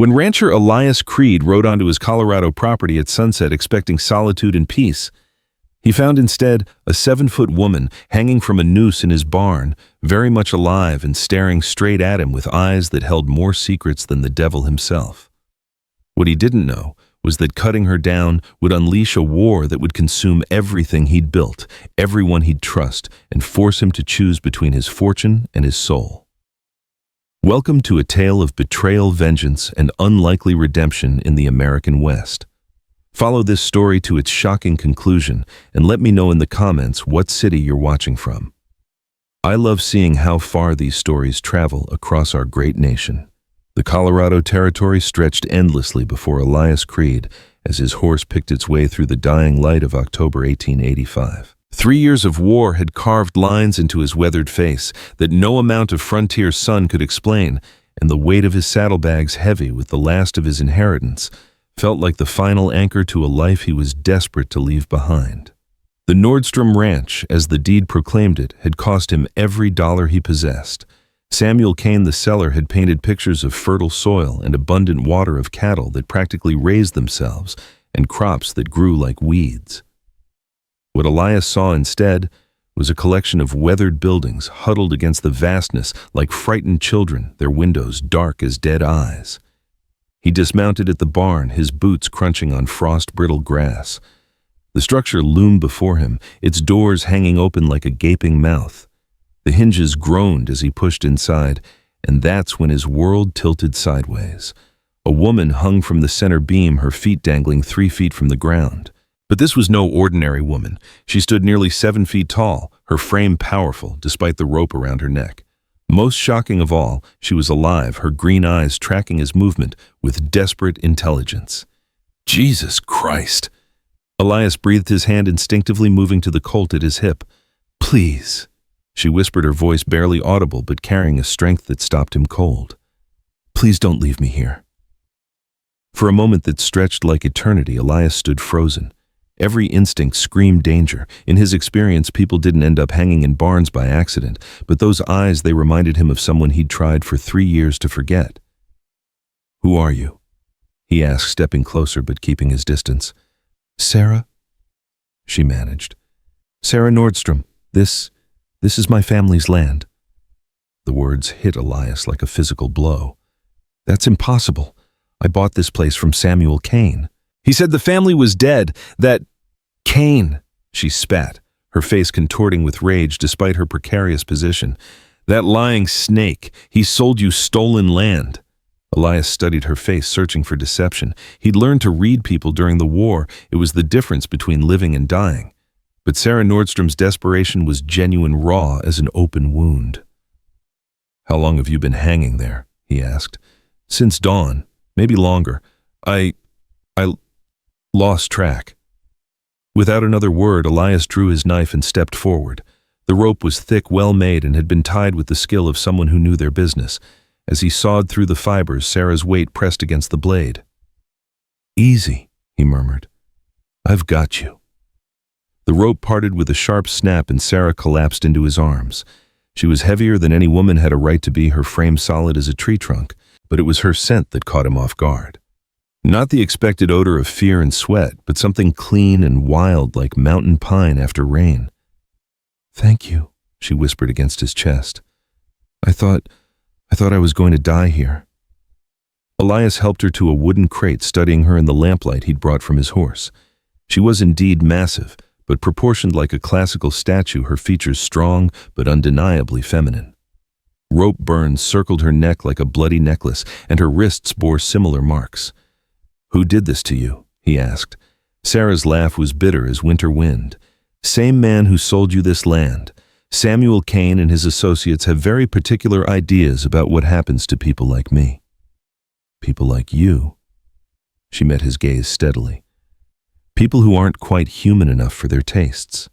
When rancher Elias Creed rode onto his Colorado property at sunset expecting solitude and peace, he found instead a 7-foot woman hanging from a noose in his barn, very much alive and staring straight at him with eyes that held more secrets than the devil himself. What he didn't know was that cutting her down would unleash a war that would consume everything he'd built, everyone he'd trust, and force him to choose between his fortune and his soul. Welcome to a tale of betrayal, vengeance, and unlikely redemption in the American West. Follow this story to its shocking conclusion and let me know in the comments what city you're watching from. I love seeing how far these stories travel across our great nation. The Colorado Territory stretched endlessly before Elias Creed as his horse picked its way through the dying light of October 1885. 3 years of war had carved lines into his weathered face that no amount of frontier sun could explain, and the weight of his saddlebags, heavy with the last of his inheritance, felt like the final anchor to a life he was desperate to leave behind. The Nordstrom Ranch, as the deed proclaimed it, had cost him every dollar he possessed. Samuel Kane the seller had painted pictures of fertile soil and abundant water of cattle that practically raised themselves and crops that grew like weeds. What Elias saw instead was a collection of weathered buildings huddled against the vastness like frightened children, their windows dark as dead eyes. He dismounted at the barn, his boots crunching on frost-brittle grass. The structure loomed before him, its doors hanging open like a gaping mouth. The hinges groaned as he pushed inside, and that's when his world tilted sideways. A woman hung from the center beam, her feet dangling 3 feet from the ground. But this was no ordinary woman. She stood nearly 7 feet tall, her frame powerful despite the rope around her neck. Most shocking of all, she was alive, her green eyes tracking his movement with desperate intelligence. Jesus Christ! Elias breathed, his hand instinctively moving to the Colt at his hip. Please, she whispered, her voice barely audible but carrying a strength that stopped him cold. Please don't leave me here. For a moment that stretched like eternity, Elias stood frozen. Every instinct screamed danger. In his experience, people didn't end up hanging in barns by accident, but those eyes, they reminded him of someone he'd tried for 3 years to forget. Who are you? He asked, stepping closer but keeping his distance. Sarah? She managed. Sarah Nordstrom. This is my family's land. The words hit Elias like a physical blow. That's impossible. I bought this place from Samuel Kane. He said the family was dead, that Kane, she spat, her face contorting with rage despite her precarious position. That lying snake, he sold you stolen land. Elias studied her face, searching for deception. He'd learned to read people during the war. It was the difference between living and dying. But Sarah Nordstrom's desperation was genuine, raw as an open wound. How long have you been hanging there? He asked. Since dawn, maybe longer. I lost track. Without another word, Elias drew his knife and stepped forward. The rope was thick, well-made, and had been tied with the skill of someone who knew their business. As he sawed through the fibers, Sarah's weight pressed against the blade. Easy, he murmured. I've got you. The rope parted with a sharp snap and Sarah collapsed into his arms. She was heavier than any woman had a right to be, her frame solid as a tree trunk, but it was her scent that caught him off guard. Not the expected odor of fear and sweat, but something clean and wild like mountain pine after rain. Thank you, she whispered against his chest. I thought I was going to die here. Elias helped her to a wooden crate, studying her in the lamplight he'd brought from his horse. She was indeed massive, but proportioned like a classical statue, her features strong but undeniably feminine. Rope burns circled her neck like a bloody necklace, and her wrists bore similar marks. Who did this to you? He asked. Sarah's laugh was bitter as winter wind. Same man who sold you this land. Samuel Kane and his associates have very particular ideas about what happens to people like me. People like you? She met his gaze steadily. People who aren't quite human enough for their tastes.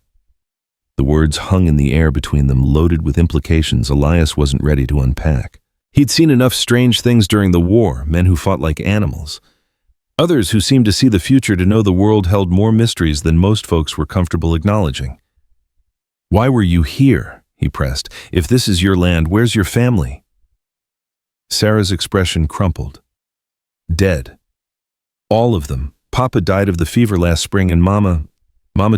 The words hung in the air between them, loaded with implications Elias wasn't ready to unpack. He'd seen enough strange things during the war, men who fought like animals. Others who seemed to see the future, to know the world held more mysteries than most folks were comfortable acknowledging. Why were you here? He pressed. If this is your land, where's your family? Sarah's expression crumpled. Dead. All of them. Papa died of the fever last spring, and Mama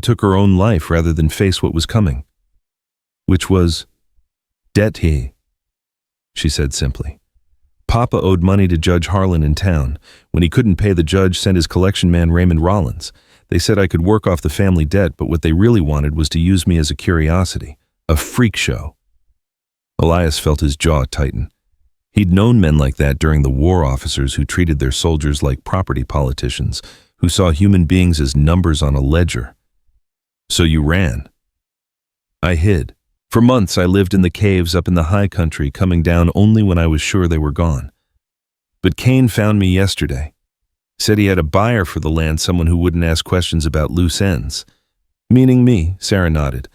took her own life rather than face what was coming. Which was debt, she said simply. Papa owed money to Judge Harlan in town. When he couldn't pay, the judge sent his collection man Raymond Rollins. They said I could work off the family debt, but what they really wanted was to use me as a curiosity, a freak show. Elias felt his jaw tighten. He'd known men like that during the war, officers who treated their soldiers like property politicians, who saw human beings as numbers on a ledger. So you ran. I hid. For months I lived in the caves up in the high country, coming down only when I was sure they were gone. But Kane found me yesterday. Said he had a buyer for the land, someone who wouldn't ask questions about loose ends. Meaning me, Sarah nodded.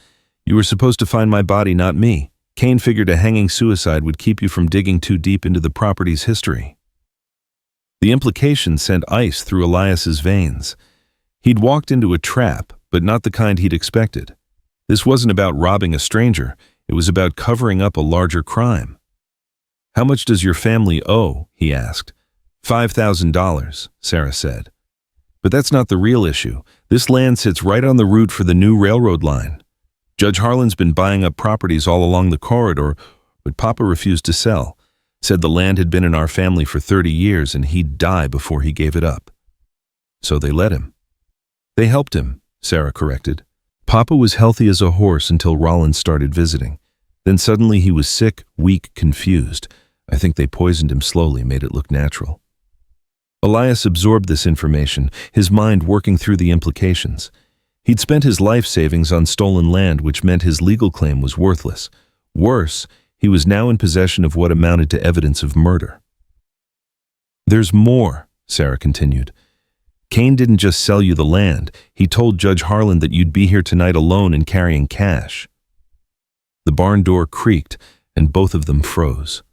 You were supposed to find my body, not me. Kane figured a hanging suicide would keep you from digging too deep into the property's history. The implication sent ice through Elias's veins. He'd walked into a trap, but not the kind he'd expected. This wasn't about robbing a stranger. It was about covering up a larger crime. How much does your family owe? He asked. $5,000, Sarah said. But that's not the real issue. This land sits right on the route for the new railroad line. Judge Harlan's been buying up properties all along the corridor, but Papa refused to sell. Said the land had been in our family for 30 years and he'd die before he gave it up. So they let him. They helped him, Sarah corrected. Papa was healthy as a horse until Rollins started visiting. Then suddenly he was sick, weak, confused. I think they poisoned him slowly, made it look natural. Elias absorbed this information, his mind working through the implications. He'd spent his life savings on stolen land, which meant his legal claim was worthless. Worse, he was now in possession of what amounted to evidence of murder. There's more, Sarah continued. Kane didn't just sell you the land. He told Judge Harlan that you'd be here tonight alone and carrying cash. The barn door creaked, and both of them froze.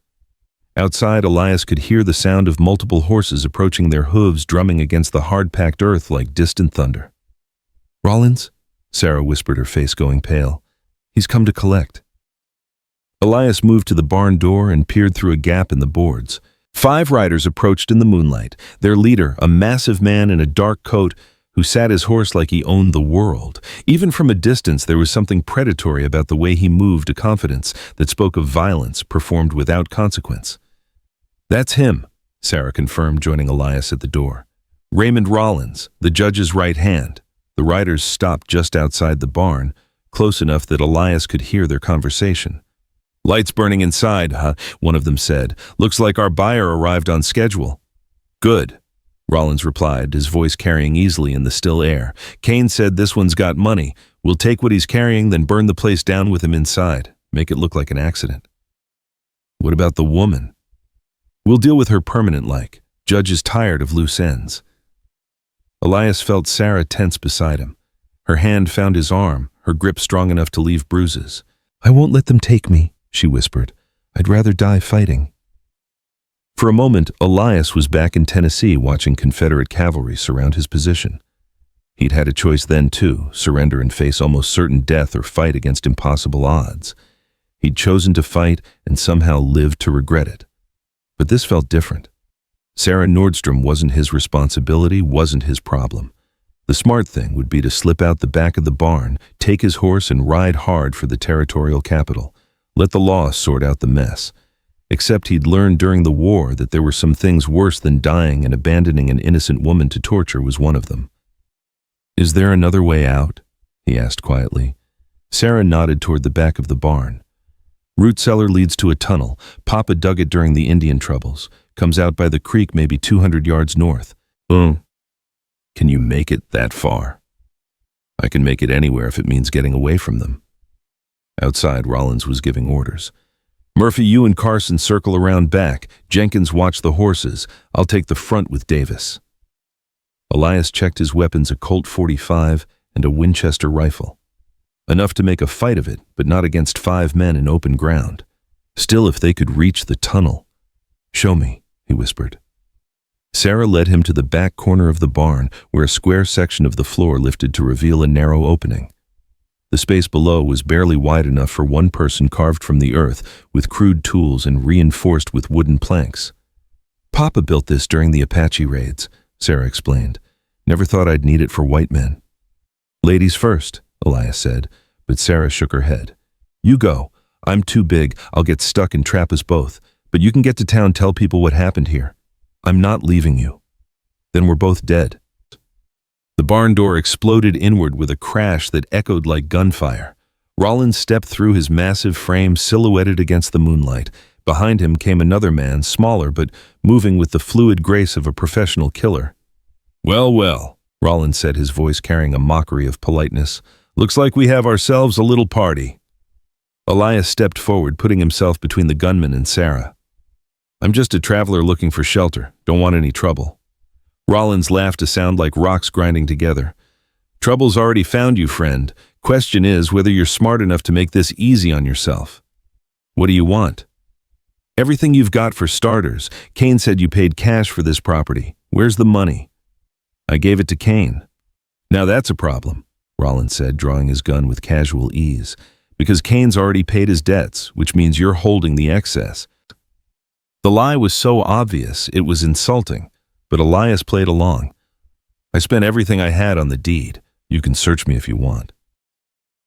Outside, Elias could hear the sound of multiple horses approaching, their hooves drumming against the hard-packed earth like distant thunder. Rollins? Sarah whispered, her face going pale. He's come to collect. Elias moved to the barn door and peered through a gap in the boards. 5 riders approached in the moonlight. Their leader, a massive man in a dark coat who sat his horse like he owned the world. Even from a distance, there was something predatory about the way he moved, a confidence that spoke of violence performed without consequence. That's him, Sarah confirmed, joining Elias at the door. Raymond Rollins, the judge's right hand. The riders stopped just outside the barn, close enough that Elias could hear their conversation. Lights burning inside, huh? One of them said. Looks like our buyer arrived on schedule. Good, Rollins replied, his voice carrying easily in the still air. Kane said this one's got money. We'll take what he's carrying, then burn the place down with him inside. Make it look like an accident. What about the woman? We'll deal with her permanent-like. Judge is tired of loose ends. Elias felt Sarah tense beside him. Her hand found his arm, her grip strong enough to leave bruises. I won't let them take me, she whispered. I'd rather die fighting. For a moment, Elias was back in Tennessee watching Confederate cavalry surround his position. He'd had a choice then too, surrender and face almost certain death or fight against impossible odds. He'd chosen to fight and somehow lived to regret it. But this felt different. Sarah Nordstrom wasn't his responsibility, wasn't his problem. The smart thing would be to slip out the back of the barn, take his horse and ride hard for the territorial capital. Let the law sort out the mess. Except he'd learned during the war that there were some things worse than dying, and abandoning an innocent woman to torture was one of them. Is there another way out? He asked quietly. Sarah nodded toward the back of the barn. Root cellar leads to a tunnel. Papa dug it during the Indian troubles. Comes out by the creek maybe 200 yards north. Can you make it that far? I can make it anywhere if it means getting away from them. Outside, Rollins was giving orders. Murphy, you and Carson circle around back. Jenkins, watch the horses. I'll take the front with Davis. Elias checked his weapons, a Colt .45 and a Winchester rifle. Enough to make a fight of it, but not against 5 men in open ground. Still, if they could reach the tunnel. Show me, he whispered. Sarah led him to the back corner of the barn, where a square section of the floor lifted to reveal a narrow opening. The space below was barely wide enough for one person, carved from the earth with crude tools and reinforced with wooden planks. Papa built this during the Apache raids, Sarah explained. Never thought I'd need it for white men. Ladies first, Elias said, but Sarah shook her head. You go. I'm too big. I'll get stuck and trap us both. But you can get to town, tell people what happened here. I'm not leaving you. Then we're both dead. The barn door exploded inward with a crash that echoed like gunfire. Rollins stepped through his massive frame silhouetted against the moonlight. Behind him came another man, smaller but moving with the fluid grace of a professional killer. Well, well, Rollins said, his voice carrying a mockery of politeness. Looks like we have ourselves a little party. Elias stepped forward, putting himself between the gunman and Sarah. I'm just a traveler looking for shelter. Don't want any trouble. Rollins laughed to sound like rocks grinding together. Trouble's already found you, friend. Question is whether you're smart enough to make this easy on yourself. What do you want? Everything you've got for starters. Kane said you paid cash for this property. Where's the money? I gave it to Kane. Now that's a problem, Rollins said, drawing his gun with casual ease. Because Kane's already paid his debts, which means you're holding the excess. The lie was so obvious, it was insulting, but Elias played along. I spent everything I had on the deed. You can search me if you want.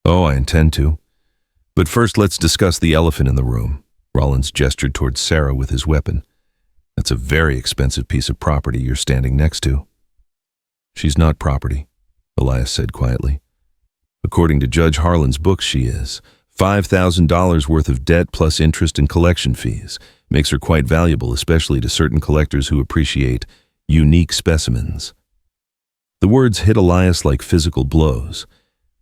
Oh, I intend to. But first let's discuss the elephant in the room. Rollins gestured towards Sarah with his weapon. That's a very expensive piece of property you're standing next to. She's not property, Elias said quietly. According to Judge Harlan's book, she is. $5,000 worth of debt plus interest and collection fees. Makes her quite valuable, especially to certain collectors who appreciate unique specimens. The words hit Elias like physical blows.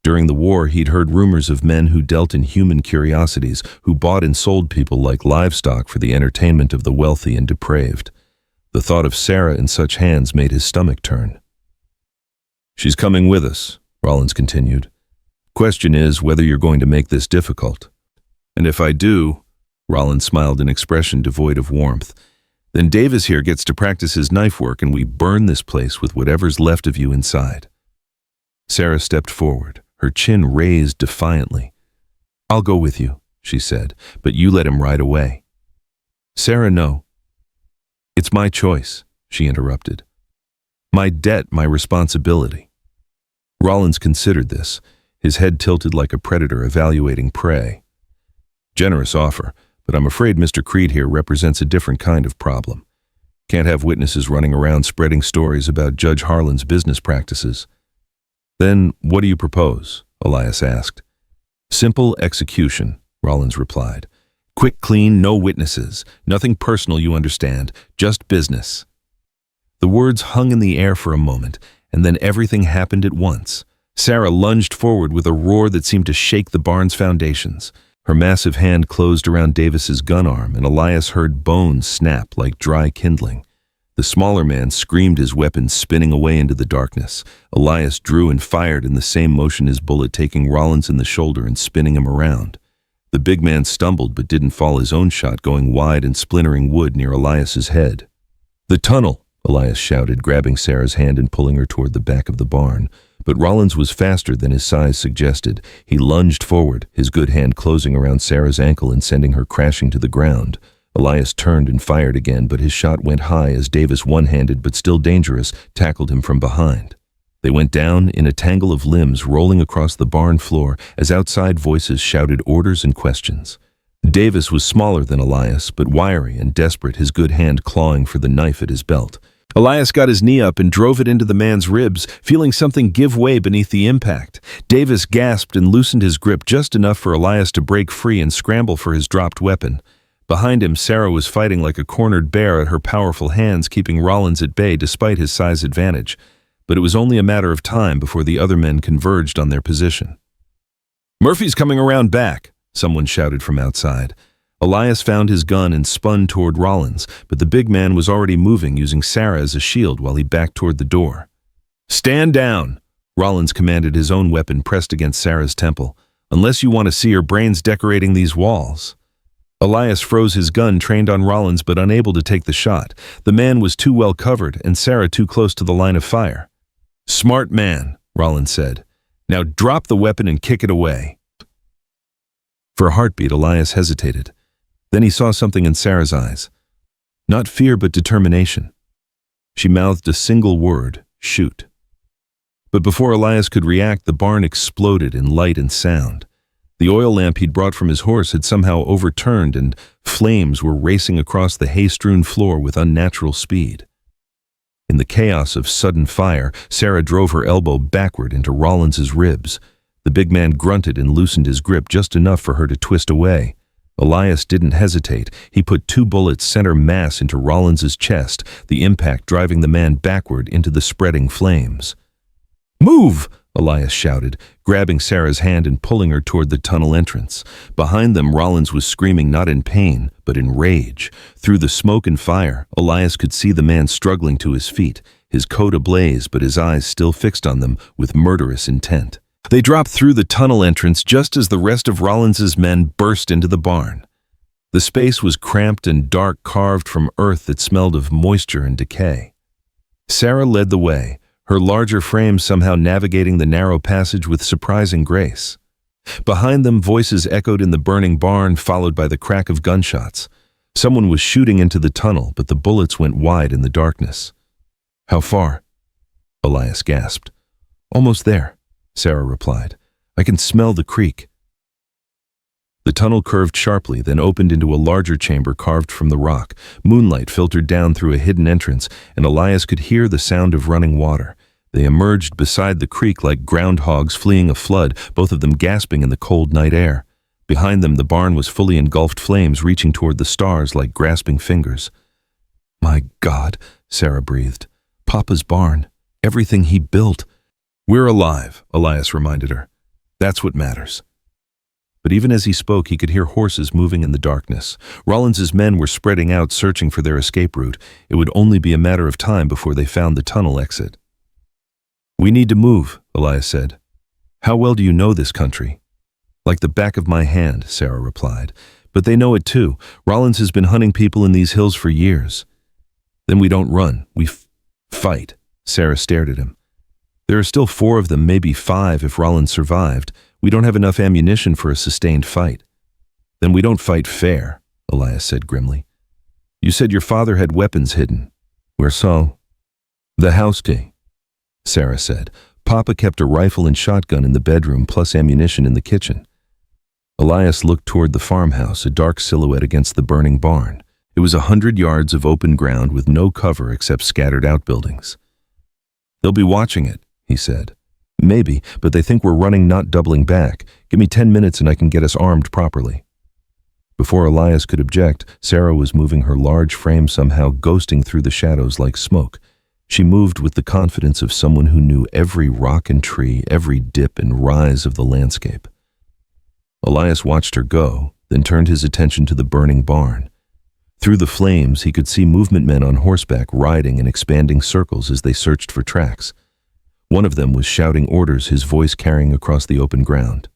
During the war, he'd heard rumors of men who dealt in human curiosities, who bought and sold people like livestock for the entertainment of the wealthy and depraved. The thought of Sarah in such hands made his stomach turn. She's coming with us, Rollins continued. Question is whether you're going to make this difficult. And if I do, Rollins smiled, an expression devoid of warmth, then Davis here gets to practice his knife work and we burn this place with whatever's left of you inside. Sarah stepped forward, her chin raised defiantly. I'll go with you, she said, but you let him ride away. Sarah, no. It's my choice, she interrupted. My debt, my responsibility. Rollins considered this, his head tilted like a predator evaluating prey. Generous offer, but I'm afraid Mr. Creed here represents a different kind of problem. Can't have witnesses running around spreading stories about Judge Harlan's business practices. Then what do you propose? Elias asked. Simple execution, Rollins replied. Quick, clean, no witnesses. Nothing personal, you understand. Just business. The words hung in the air for a moment, and then everything happened at once. Sarah lunged forward with a roar that seemed to shake the barn's foundations. Her massive hand closed around Davis's gun arm, and Elias heard bones snap like dry kindling. The smaller man screamed, his weapon spinning away into the darkness. Elias drew and fired in the same motion, his bullet taking Rollins in the shoulder and spinning him around. The big man stumbled but didn't fall, his own shot going wide and splintering wood near Elias's head. The tunnel, Elias shouted, grabbing Sarah's hand and pulling her toward the back of the barn. But Rollins was faster than his size suggested. He lunged forward, his good hand closing around Sarah's ankle and sending her crashing to the ground. Elias turned and fired again, but his shot went high as Davis, one-handed but still dangerous, tackled him from behind. They went down in a tangle of limbs rolling across the barn floor as outside voices shouted orders and questions. Davis was smaller than Elias, but wiry and desperate, his good hand clawing for the knife at his belt. Elias got his knee up and drove it into the man's ribs, feeling something give way beneath the impact. Davis gasped and loosened his grip just enough for Elias to break free and scramble for his dropped weapon. Behind him, Sarah was fighting like a cornered bear at her powerful hands, keeping Rollins at bay despite his size advantage. But it was only a matter of time before the other men converged on their position. "Murphy's coming around back," someone shouted from outside. Elias found his gun and spun toward Rollins, but the big man was already moving, using Sarah as a shield while he backed toward the door. "Stand down!" Rollins commanded, his own weapon pressed against Sarah's temple. "Unless you want to see her brains decorating these walls." Elias froze his gun, trained on Rollins but unable to take the shot. The man was too well covered and Sarah too close to the line of fire. "Smart man," Rollins said. "Now drop the weapon and kick it away." For a heartbeat, Elias hesitated. Then he saw something in Sarah's eyes. Not fear, but determination. She mouthed a single word, shoot. But before Elias could react, the barn exploded in light and sound. The oil lamp he'd brought from his horse had somehow overturned, and flames were racing across the hay-strewn floor with unnatural speed. In the chaos of sudden fire, Sarah drove her elbow backward into Rollins's ribs. The big man grunted and loosened his grip just enough for her to twist away. Elias didn't hesitate. He put 2 bullets center mass into Rollins's chest, the impact driving the man backward into the spreading flames. "Move!" Elias shouted, grabbing Sarah's hand and pulling her toward the tunnel entrance. Behind them, Rollins was screaming not in pain, but in rage. Through the smoke and fire, Elias could see the man struggling to his feet, his coat ablaze but his eyes still fixed on them with murderous intent. They dropped through the tunnel entrance just as the rest of Rollins's men burst into the barn. The space was cramped and dark, carved from earth that smelled of moisture and decay. Sarah led the way, her larger frame somehow navigating the narrow passage with surprising grace. Behind them, voices echoed in the burning barn, followed by the crack of gunshots. Someone was shooting into the tunnel, but the bullets went wide in the darkness. "How far?" Elias gasped. "Almost there," Sarah replied. "I can smell the creek." The tunnel curved sharply, then opened into a larger chamber carved from the rock. Moonlight filtered down through a hidden entrance, and Elias could hear the sound of running water. They emerged beside the creek like groundhogs fleeing a flood, both of them gasping in the cold night air. Behind them, the barn was fully engulfed flames reaching toward the stars like grasping fingers. "My God," Sarah breathed. "Papa's barn. Everything he built." "We're alive," Elias reminded her. "That's what matters." But even as he spoke, he could hear horses moving in the darkness. Rollins's men were spreading out, searching for their escape route. It would only be a matter of time before they found the tunnel exit. "We need to move," Elias said. "How well do you know this country?" "Like the back of my hand," Sarah replied. "But they know it too. Rollins has been hunting people in these hills for years." "Then we don't run. We fight." Sarah stared at him. "There are still 4 of them, maybe 5 if Rollins survived. We don't have enough ammunition for a sustained fight." "Then we don't fight fair," Elias said grimly. "You said your father had weapons hidden. Where so?" "The house key," Sarah said. "Papa kept a rifle and shotgun in the bedroom, plus ammunition in the kitchen." Elias looked toward the farmhouse, a dark silhouette against the burning barn. It was 100 yards of open ground with no cover except scattered outbuildings. "They'll be watching it," he said. "Maybe, but they think we're running, not doubling back. Give me 10 minutes and I can get us armed properly." Before Elias could object, Sarah was moving her large frame, somehow ghosting through the shadows like smoke. She moved with the confidence of someone who knew every rock and tree, every dip and rise of the landscape. Elias watched her go, then turned his attention to the burning barn. Through the flames, he could see movement men on horseback riding in expanding circles as they searched for tracks. One of them was shouting orders, his voice carrying across the open ground.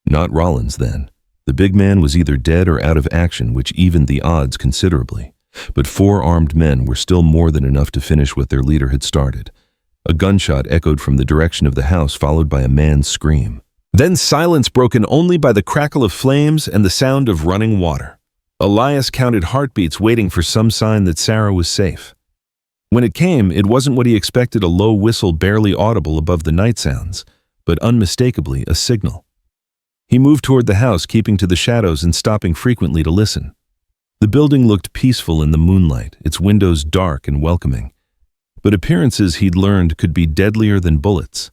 Not Rollins, then. The big man was either dead or out of action, which evened the odds considerably. But 4 armed men were still more than enough to finish what their leader had started. A gunshot echoed from the direction of the house, followed by a man's scream. Then silence broken only by the crackle of flames and the sound of running water. Elias counted heartbeats, waiting for some sign that Sarah was safe. When it came, it wasn't what he expected, a low whistle barely audible above the night sounds, but unmistakably a signal. He moved toward the house, keeping to the shadows and stopping frequently to listen. The building looked peaceful in the moonlight, its windows dark and welcoming. But appearances, he'd learned, could be deadlier than bullets.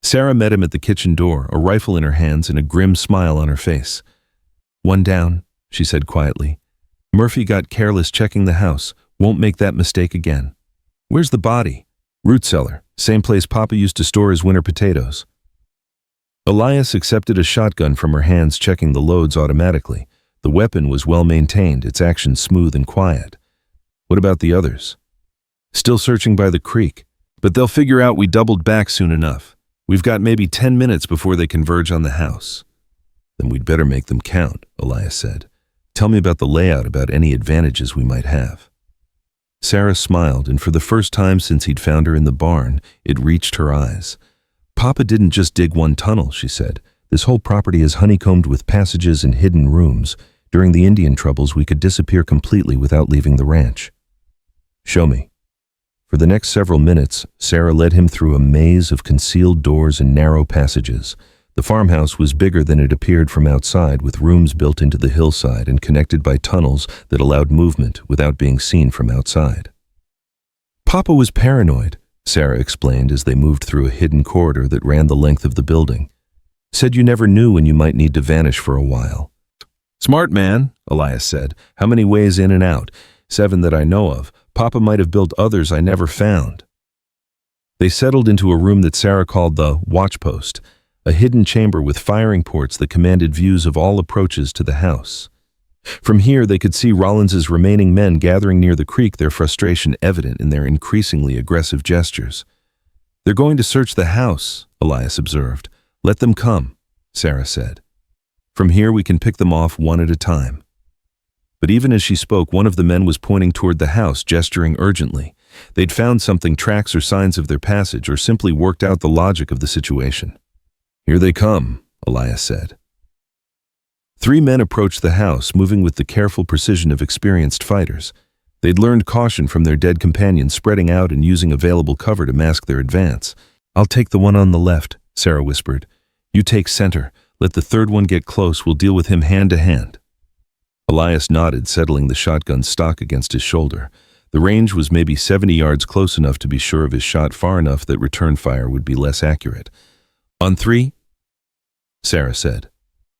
Sarah met him at the kitchen door, a rifle in her hands and a grim smile on her face. "One down," she said quietly. "Murphy got careless checking the house. Won't make that mistake again." "Where's the body?" "Root cellar, same place Papa used to store his winter potatoes." Elias accepted a shotgun from her hands, checking the loads automatically. The weapon was well maintained, its action smooth and quiet. "What about the others?" "Still searching by the creek, but they'll figure out we doubled back soon enough. We've got maybe 10 minutes before they converge on the house." "Then we'd better make them count," Elias said. "Tell me about the layout, about any advantages we might have." Sarah smiled, and for the first time since he'd found her in the barn, it reached her eyes. "Papa didn't just dig one tunnel," she said. "This whole property is honeycombed with passages and hidden rooms. During the Indian troubles, we could disappear completely without leaving the ranch. Show me. For the next several minutes, Sarah led him through a maze of concealed doors and narrow passages. The farmhouse was bigger than it appeared from outside, with rooms built into the hillside and connected by tunnels that allowed movement without being seen from outside. Papa was paranoid, Sarah explained as they moved through a hidden corridor that ran the length of the building. Said you never knew when you might need to vanish for a while. Smart man, Elias said. How many ways in and out? 7 that I know of. Papa might have built others I never found. They settled into a room that Sarah called the watch post, a hidden chamber with firing ports that commanded views of all approaches to the house. From here, they could see Rollins's remaining men gathering near the creek, their frustration evident in their increasingly aggressive gestures. They're going to search the house, Elias observed. Let them come, Sarah said. From here, we can pick them off one at a time. But even as she spoke, one of the men was pointing toward the house, gesturing urgently. They'd found something, tracks or signs of their passage, or simply worked out the logic of the situation. Here they come, Elias said. 3 men approached the house, moving with the careful precision of experienced fighters. They'd learned caution from their dead companions, spreading out and using available cover to mask their advance. I'll take the one on the left, Sarah whispered. You take center. Let the third one get close. We'll deal with him hand to hand. Elias nodded, settling the shotgun stock against his shoulder. The range was maybe 70 yards, close enough to be sure of his shot, far enough that return fire would be less accurate. On 3, Sarah said.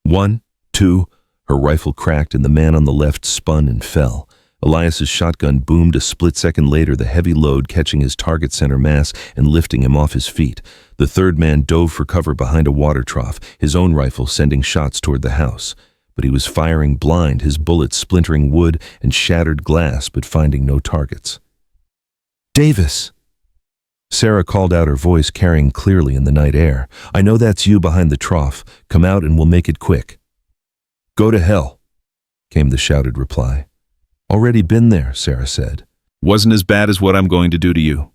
1, 2, her rifle cracked and the man on the left spun and fell. Elias's shotgun boomed a split second later, the heavy load catching his target center mass and lifting him off his feet. The third man dove for cover behind a water trough, his own rifle sending shots toward the house. But he was firing blind, his bullets splintering wood and shattered glass, but finding no targets. Davis! Sarah called out, her voice carrying clearly in the night air. I know that's you behind the trough. Come out and we'll make it quick. Go to hell, came the shouted reply. Already been there, Sarah said. Wasn't as bad as what I'm going to do to you.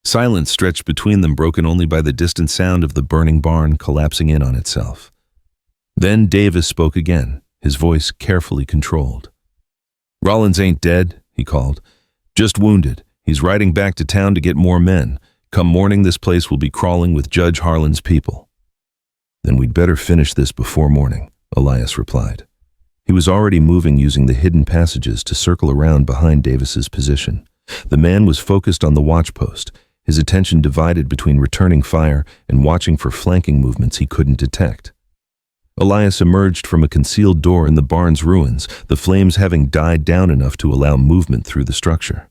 Silence stretched between them, broken only by the distant sound of the burning barn collapsing in on itself. Then Davis spoke again, his voice carefully controlled. Rollins ain't dead, he called. Just wounded. He's riding back to town to get more men. Come morning, this place will be crawling with Judge Harlan's people. Then we'd better finish this before morning, Elias replied. He was already moving, using the hidden passages to circle around behind Davis's position. The man was focused on the watch post, his attention divided between returning fire and watching for flanking movements he couldn't detect. Elias emerged from a concealed door in the barn's ruins, the flames having died down enough to allow movement through the structure.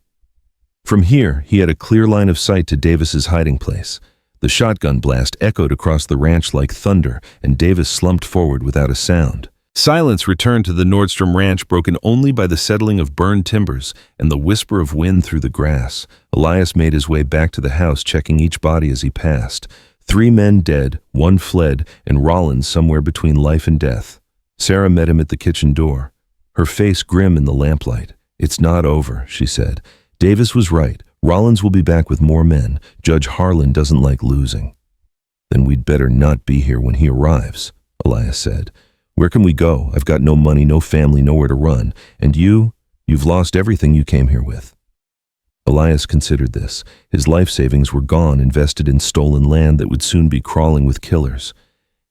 From here, he had a clear line of sight to Davis's hiding place. The shotgun blast echoed across the ranch like thunder, and Davis slumped forward without a sound. Silence returned to the Nordstrom ranch, broken only by the settling of burned timbers and the whisper of wind through the grass. Elias made his way back to the house, checking each body as he passed. 3 men dead, 1 fled, and Rollins somewhere between life and death. Sarah met him at the kitchen door, her face grim in the lamplight. It's not over, she said. Davis was right. Rollins will be back with more men. Judge Harlan doesn't like losing. Then we'd better not be here when he arrives, Elias said. Where can we go? I've got no money, no family, nowhere to run. And you've lost everything you came here with. Elias considered this. His life savings were gone, invested in stolen land that would soon be crawling with killers.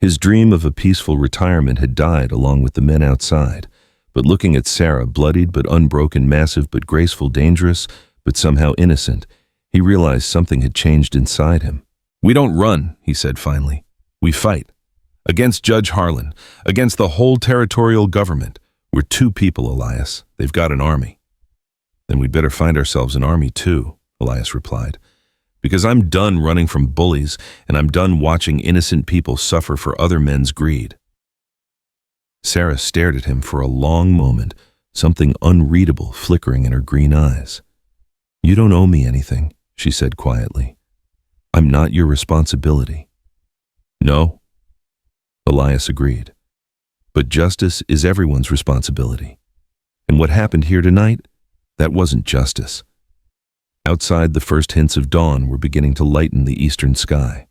His dream of a peaceful retirement had died along with the men outside. But looking at Sarah, bloodied but unbroken, massive but graceful, dangerous but somehow innocent, he realized something had changed inside him. We don't run, he said finally. We fight. Against Judge Harlan, against the whole territorial government. We're 2 people, Elias. They've got an army. Then we'd better find ourselves an army too, Elias replied. Because I'm done running from bullies, and I'm done watching innocent people suffer for other men's greed. Sarah stared at him for a long moment, something unreadable flickering in her green eyes. You don't owe me anything, she said quietly. I'm not your responsibility. No, Elias agreed. But justice is everyone's responsibility. And what happened here tonight? That wasn't justice. Outside, the first hints of dawn were beginning to lighten the eastern sky.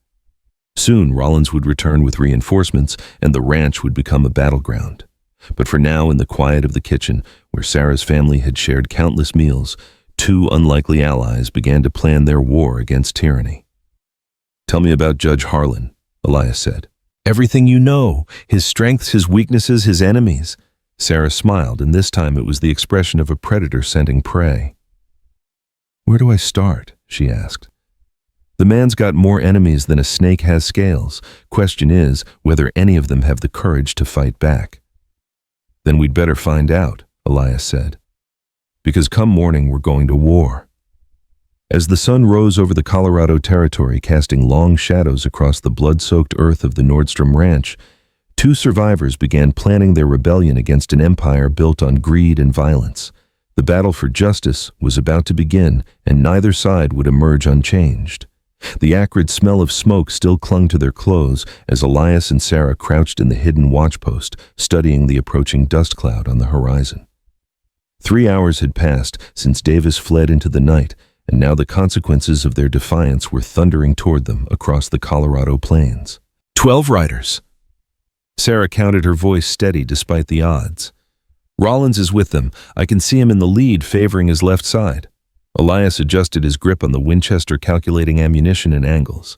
Soon, Rollins would return with reinforcements, and the ranch would become a battleground. But for now, in the quiet of the kitchen, where Sarah's family had shared countless meals, two unlikely allies began to plan their war against tyranny. "Tell me about Judge Harlan," Elias said. "Everything you know, his strengths, his weaknesses, his enemies." Sarah smiled, and this time it was the expression of a predator scenting prey. "Where do I start?" she asked. "The man's got more enemies than a snake has scales. Question is whether any of them have the courage to fight back." "Then we'd better find out," Elias said. "Because come morning we're going to war." As the sun rose over the Colorado Territory, casting long shadows across the blood-soaked earth of the Nordstrom Ranch, two survivors began planning their rebellion against an empire built on greed and violence. The battle for justice was about to begin, and neither side would emerge unchanged. The acrid smell of smoke still clung to their clothes as Elias and Sarah crouched in the hidden watchpost, studying the approaching dust cloud on the horizon. 3 hours had passed since Davis fled into the night, and now the consequences of their defiance were thundering toward them across the Colorado plains. 12 riders. Sarah counted, her voice steady despite the odds. "Rollins is with them. I can see him in the lead, favoring his left side." Elias adjusted his grip on the Winchester, calculating ammunition and angles.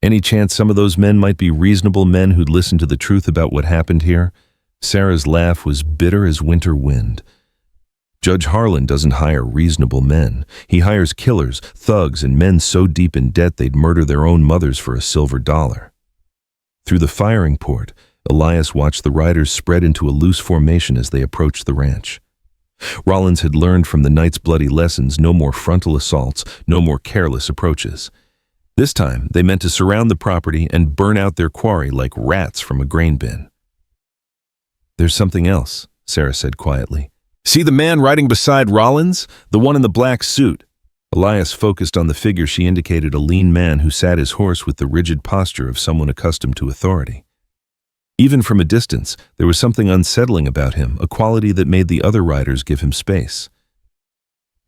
Any chance some of those men might be reasonable men who'd listen to the truth about what happened here? Sarah's laugh was bitter as winter wind. "Judge Harlan doesn't hire reasonable men. He hires killers, thugs, and men so deep in debt they'd murder their own mothers for a silver dollar." Through the firing port, Elias watched the riders spread into a loose formation as they approached the ranch. Rollins had learned from the night's bloody lessons: no more frontal assaults, no more careless approaches. This time, they meant to surround the property and burn out their quarry like rats from a grain bin. "There's something else," Sarah said quietly. "See the man riding beside Rollins? The one in the black suit." Elias focused on the figure she indicated, a lean man who sat his horse with the rigid posture of someone accustomed to authority. Even from a distance, there was something unsettling about him, a quality that made the other riders give him space.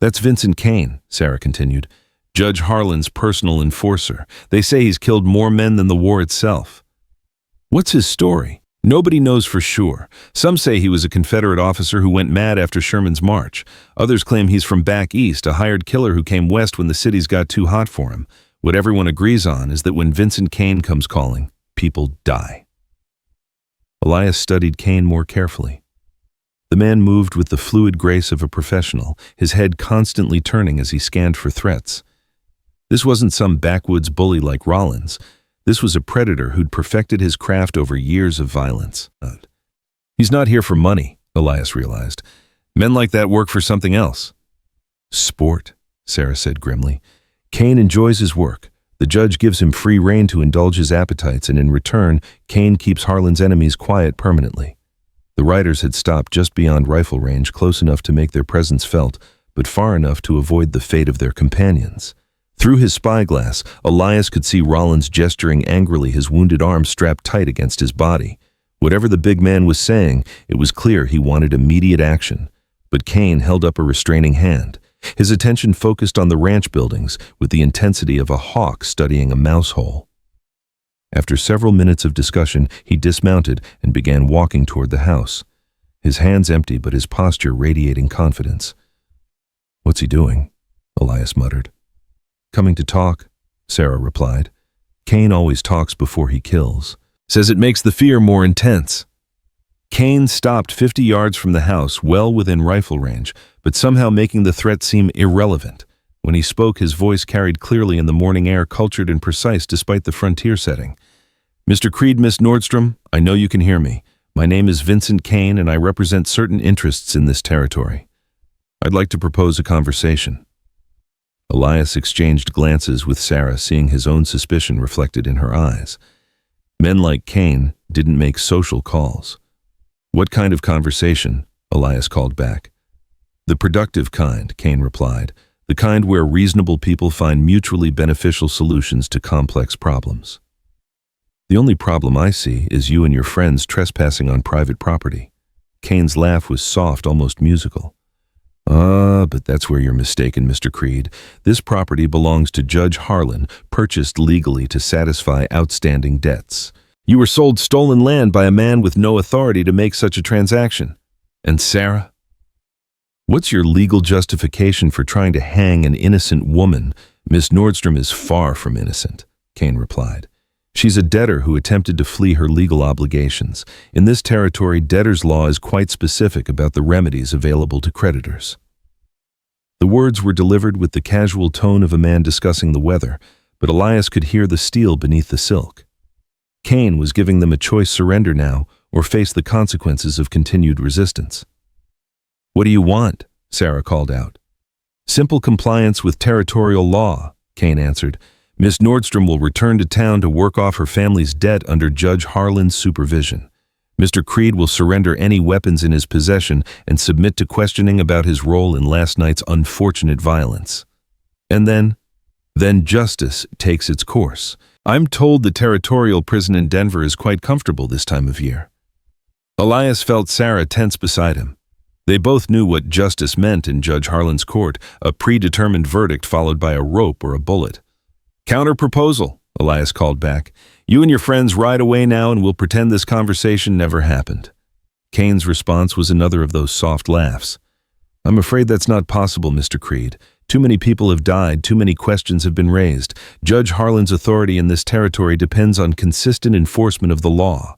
"That's Vincent Kane," Sarah continued, "Judge Harlan's personal enforcer. They say he's killed more men than the war itself." "What's his story?" "Nobody knows for sure. Some say he was a Confederate officer who went mad after Sherman's march. Others claim he's from back east, a hired killer who came west when the cities got too hot for him. What everyone agrees on is that when Vincent Kane comes calling, people die." Elias studied Kane more carefully. The man moved with the fluid grace of a professional, his head constantly turning as he scanned for threats. This wasn't some backwoods bully like Rollins. This was a predator who'd perfected his craft over years of violence. "He's not here for money," Elias realized. "Men like that work for something else." "Sport," Sarah said grimly. "Kane enjoys his work. The judge gives him free rein to indulge his appetites, and in return, Kane keeps Harlan's enemies quiet permanently." The riders had stopped just beyond rifle range, close enough to make their presence felt, but far enough to avoid the fate of their companions. Through his spyglass, Elias could see Rollins gesturing angrily, his wounded arm strapped tight against his body. Whatever the big man was saying, it was clear he wanted immediate action. But Kane held up a restraining hand. His attention focused on the ranch buildings with the intensity of a hawk studying a mouse hole. After several minutes of discussion, he dismounted and began walking toward the house, his hands empty but his posture radiating confidence. "What's he doing?" Elias muttered. "Coming to talk," Sarah replied. "Kane always talks before he kills. Says it makes the fear more intense." Kane stopped 50 yards from the house, well within rifle range, but somehow making the threat seem irrelevant. When he spoke, his voice carried clearly in the morning air, cultured and precise despite the frontier setting. "Mr. Creed, Miss Nordstrom, I know you can hear me. My name is Vincent Kane, and I represent certain interests in this territory. I'd like to propose a conversation." Elias exchanged glances with Sarah, seeing his own suspicion reflected in her eyes. Men like Kane didn't make social calls. "What kind of conversation?" Elias called back. "The productive kind," Kane replied. "The kind where reasonable people find mutually beneficial solutions to complex problems." "The only problem I see is you and your friends trespassing on private property." Kane's laugh was soft, almost musical. But that's where you're mistaken, Mr. Creed. This property belongs to Judge Harlan, purchased legally to satisfy outstanding debts. You were sold stolen land by a man with no authority to make such a transaction. And Sarah? What's your legal justification for trying to hang an innocent woman? Miss Nordstrom is far from innocent, Kane replied. She's a debtor who attempted to flee her legal obligations. In this territory, debtor's law is quite specific about the remedies available to creditors. The words were delivered with the casual tone of a man discussing the weather, but Elias could hear the steel beneath the silk. Kane was giving them a choice: surrender now or face the consequences of continued resistance. What do you want? Sarah called out. Simple compliance with territorial law, Kane answered. Miss Nordstrom will return to town to work off her family's debt under Judge Harlan's supervision. Mr. Creed will surrender any weapons in his possession and submit to questioning about his role in last night's unfortunate violence. And then justice takes its course. I'm told the territorial prison in Denver is quite comfortable this time of year. Elias felt Sarah tense beside him. They both knew what justice meant in Judge Harlan's court, a predetermined verdict followed by a rope or a bullet. Counter-proposal, Elias called back. You and your friends ride away now and we'll pretend this conversation never happened. Kane's response was another of those soft laughs. I'm afraid that's not possible, Mr. Creed. Too many people have died, too many questions have been raised. Judge Harlan's authority in this territory depends on consistent enforcement of the law.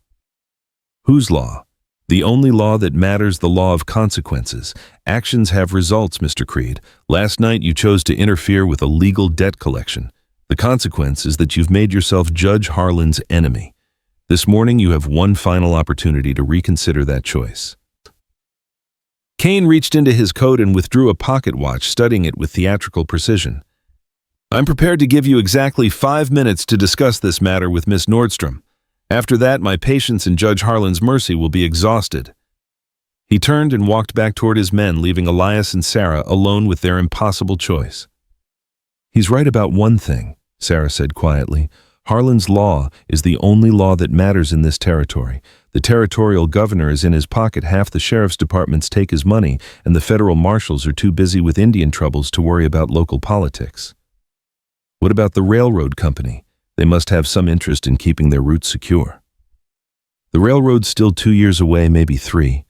Whose law? The only law that matters, the law of consequences. Actions have results, Mr. Creed. Last night you chose to interfere with a legal debt collection. The consequence is that you've made yourself Judge Harlan's enemy. This morning you have one final opportunity to reconsider that choice. Kane reached into his coat and withdrew a pocket watch, studying it with theatrical precision. I'm prepared to give you exactly 5 minutes to discuss this matter with Miss Nordstrom. After that, my patience in Judge Harlan's mercy will be exhausted. He turned and walked back toward his men, leaving Elias and Sarah alone with their impossible choice. He's right about one thing, Sarah said quietly. Harlan's law is the only law that matters in this territory. The territorial governor is in his pocket, half the sheriff's departments take his money, and the federal marshals are too busy with Indian troubles to worry about local politics. What about the railroad company? They must have some interest in keeping their routes secure. The railroad's still 2 years away, maybe 3.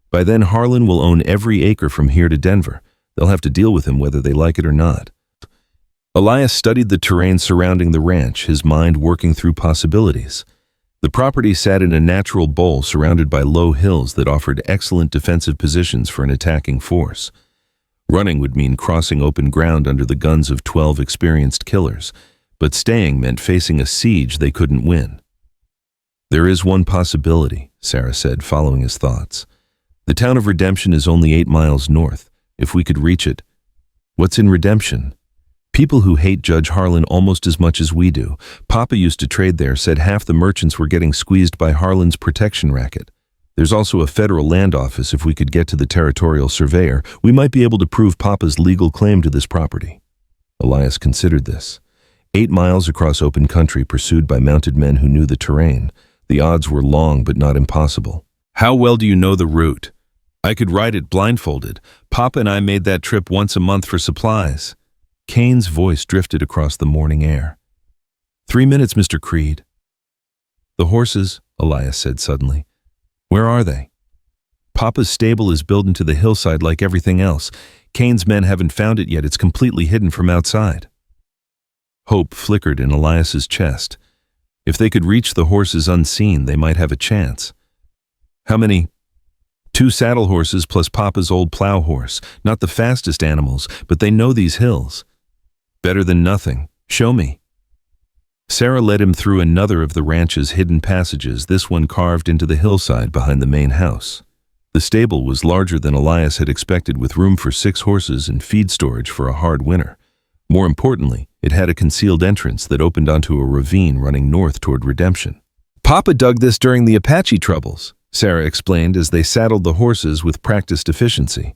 By then, Harlan will own every acre from here to Denver. They'll have to deal with him whether they like it or not. Elias studied the terrain surrounding the ranch, his mind working through possibilities. The property sat in a natural bowl surrounded by low hills that offered excellent defensive positions for an attacking force. Running would mean crossing open ground under the guns of 12 experienced killers, but staying meant facing a siege they couldn't win. There is one possibility, Sarah said, following his thoughts. The town of Redemption is only 8 miles north. If we could reach it. What's in Redemption? People who hate Judge Harlan almost as much as we do. Papa used to trade there, said half the merchants were getting squeezed by Harlan's protection racket. There's also a federal land office. If we could get to the territorial surveyor, we might be able to prove Papa's legal claim to this property. Elias considered this. 8 miles across open country pursued by mounted men who knew the terrain. The odds were long but not impossible. How well do you know the route? I could ride it blindfolded. Papa and I made that trip once a month for supplies. Kane's voice drifted across the morning air. 3 minutes, Mr. Creed. The horses, Elias said suddenly. Where are they? Papa's stable is built into the hillside like everything else. Kane's men haven't found it yet. It's completely hidden from outside. Hope flickered in Elias's chest. If they could reach the horses unseen, they might have a chance. How many? 2 saddle horses plus Papa's old plow horse. Not the fastest animals, but they know these hills. Better than nothing. Show me. Sarah led him through another of the ranch's hidden passages, this one carved into the hillside behind the main house. The stable was larger than Elias had expected, with room for 6 horses and feed storage for a hard winter. More importantly, it had a concealed entrance that opened onto a ravine running north toward Redemption. Papa dug this during the Apache troubles, Sarah explained as they saddled the horses with practiced efficiency.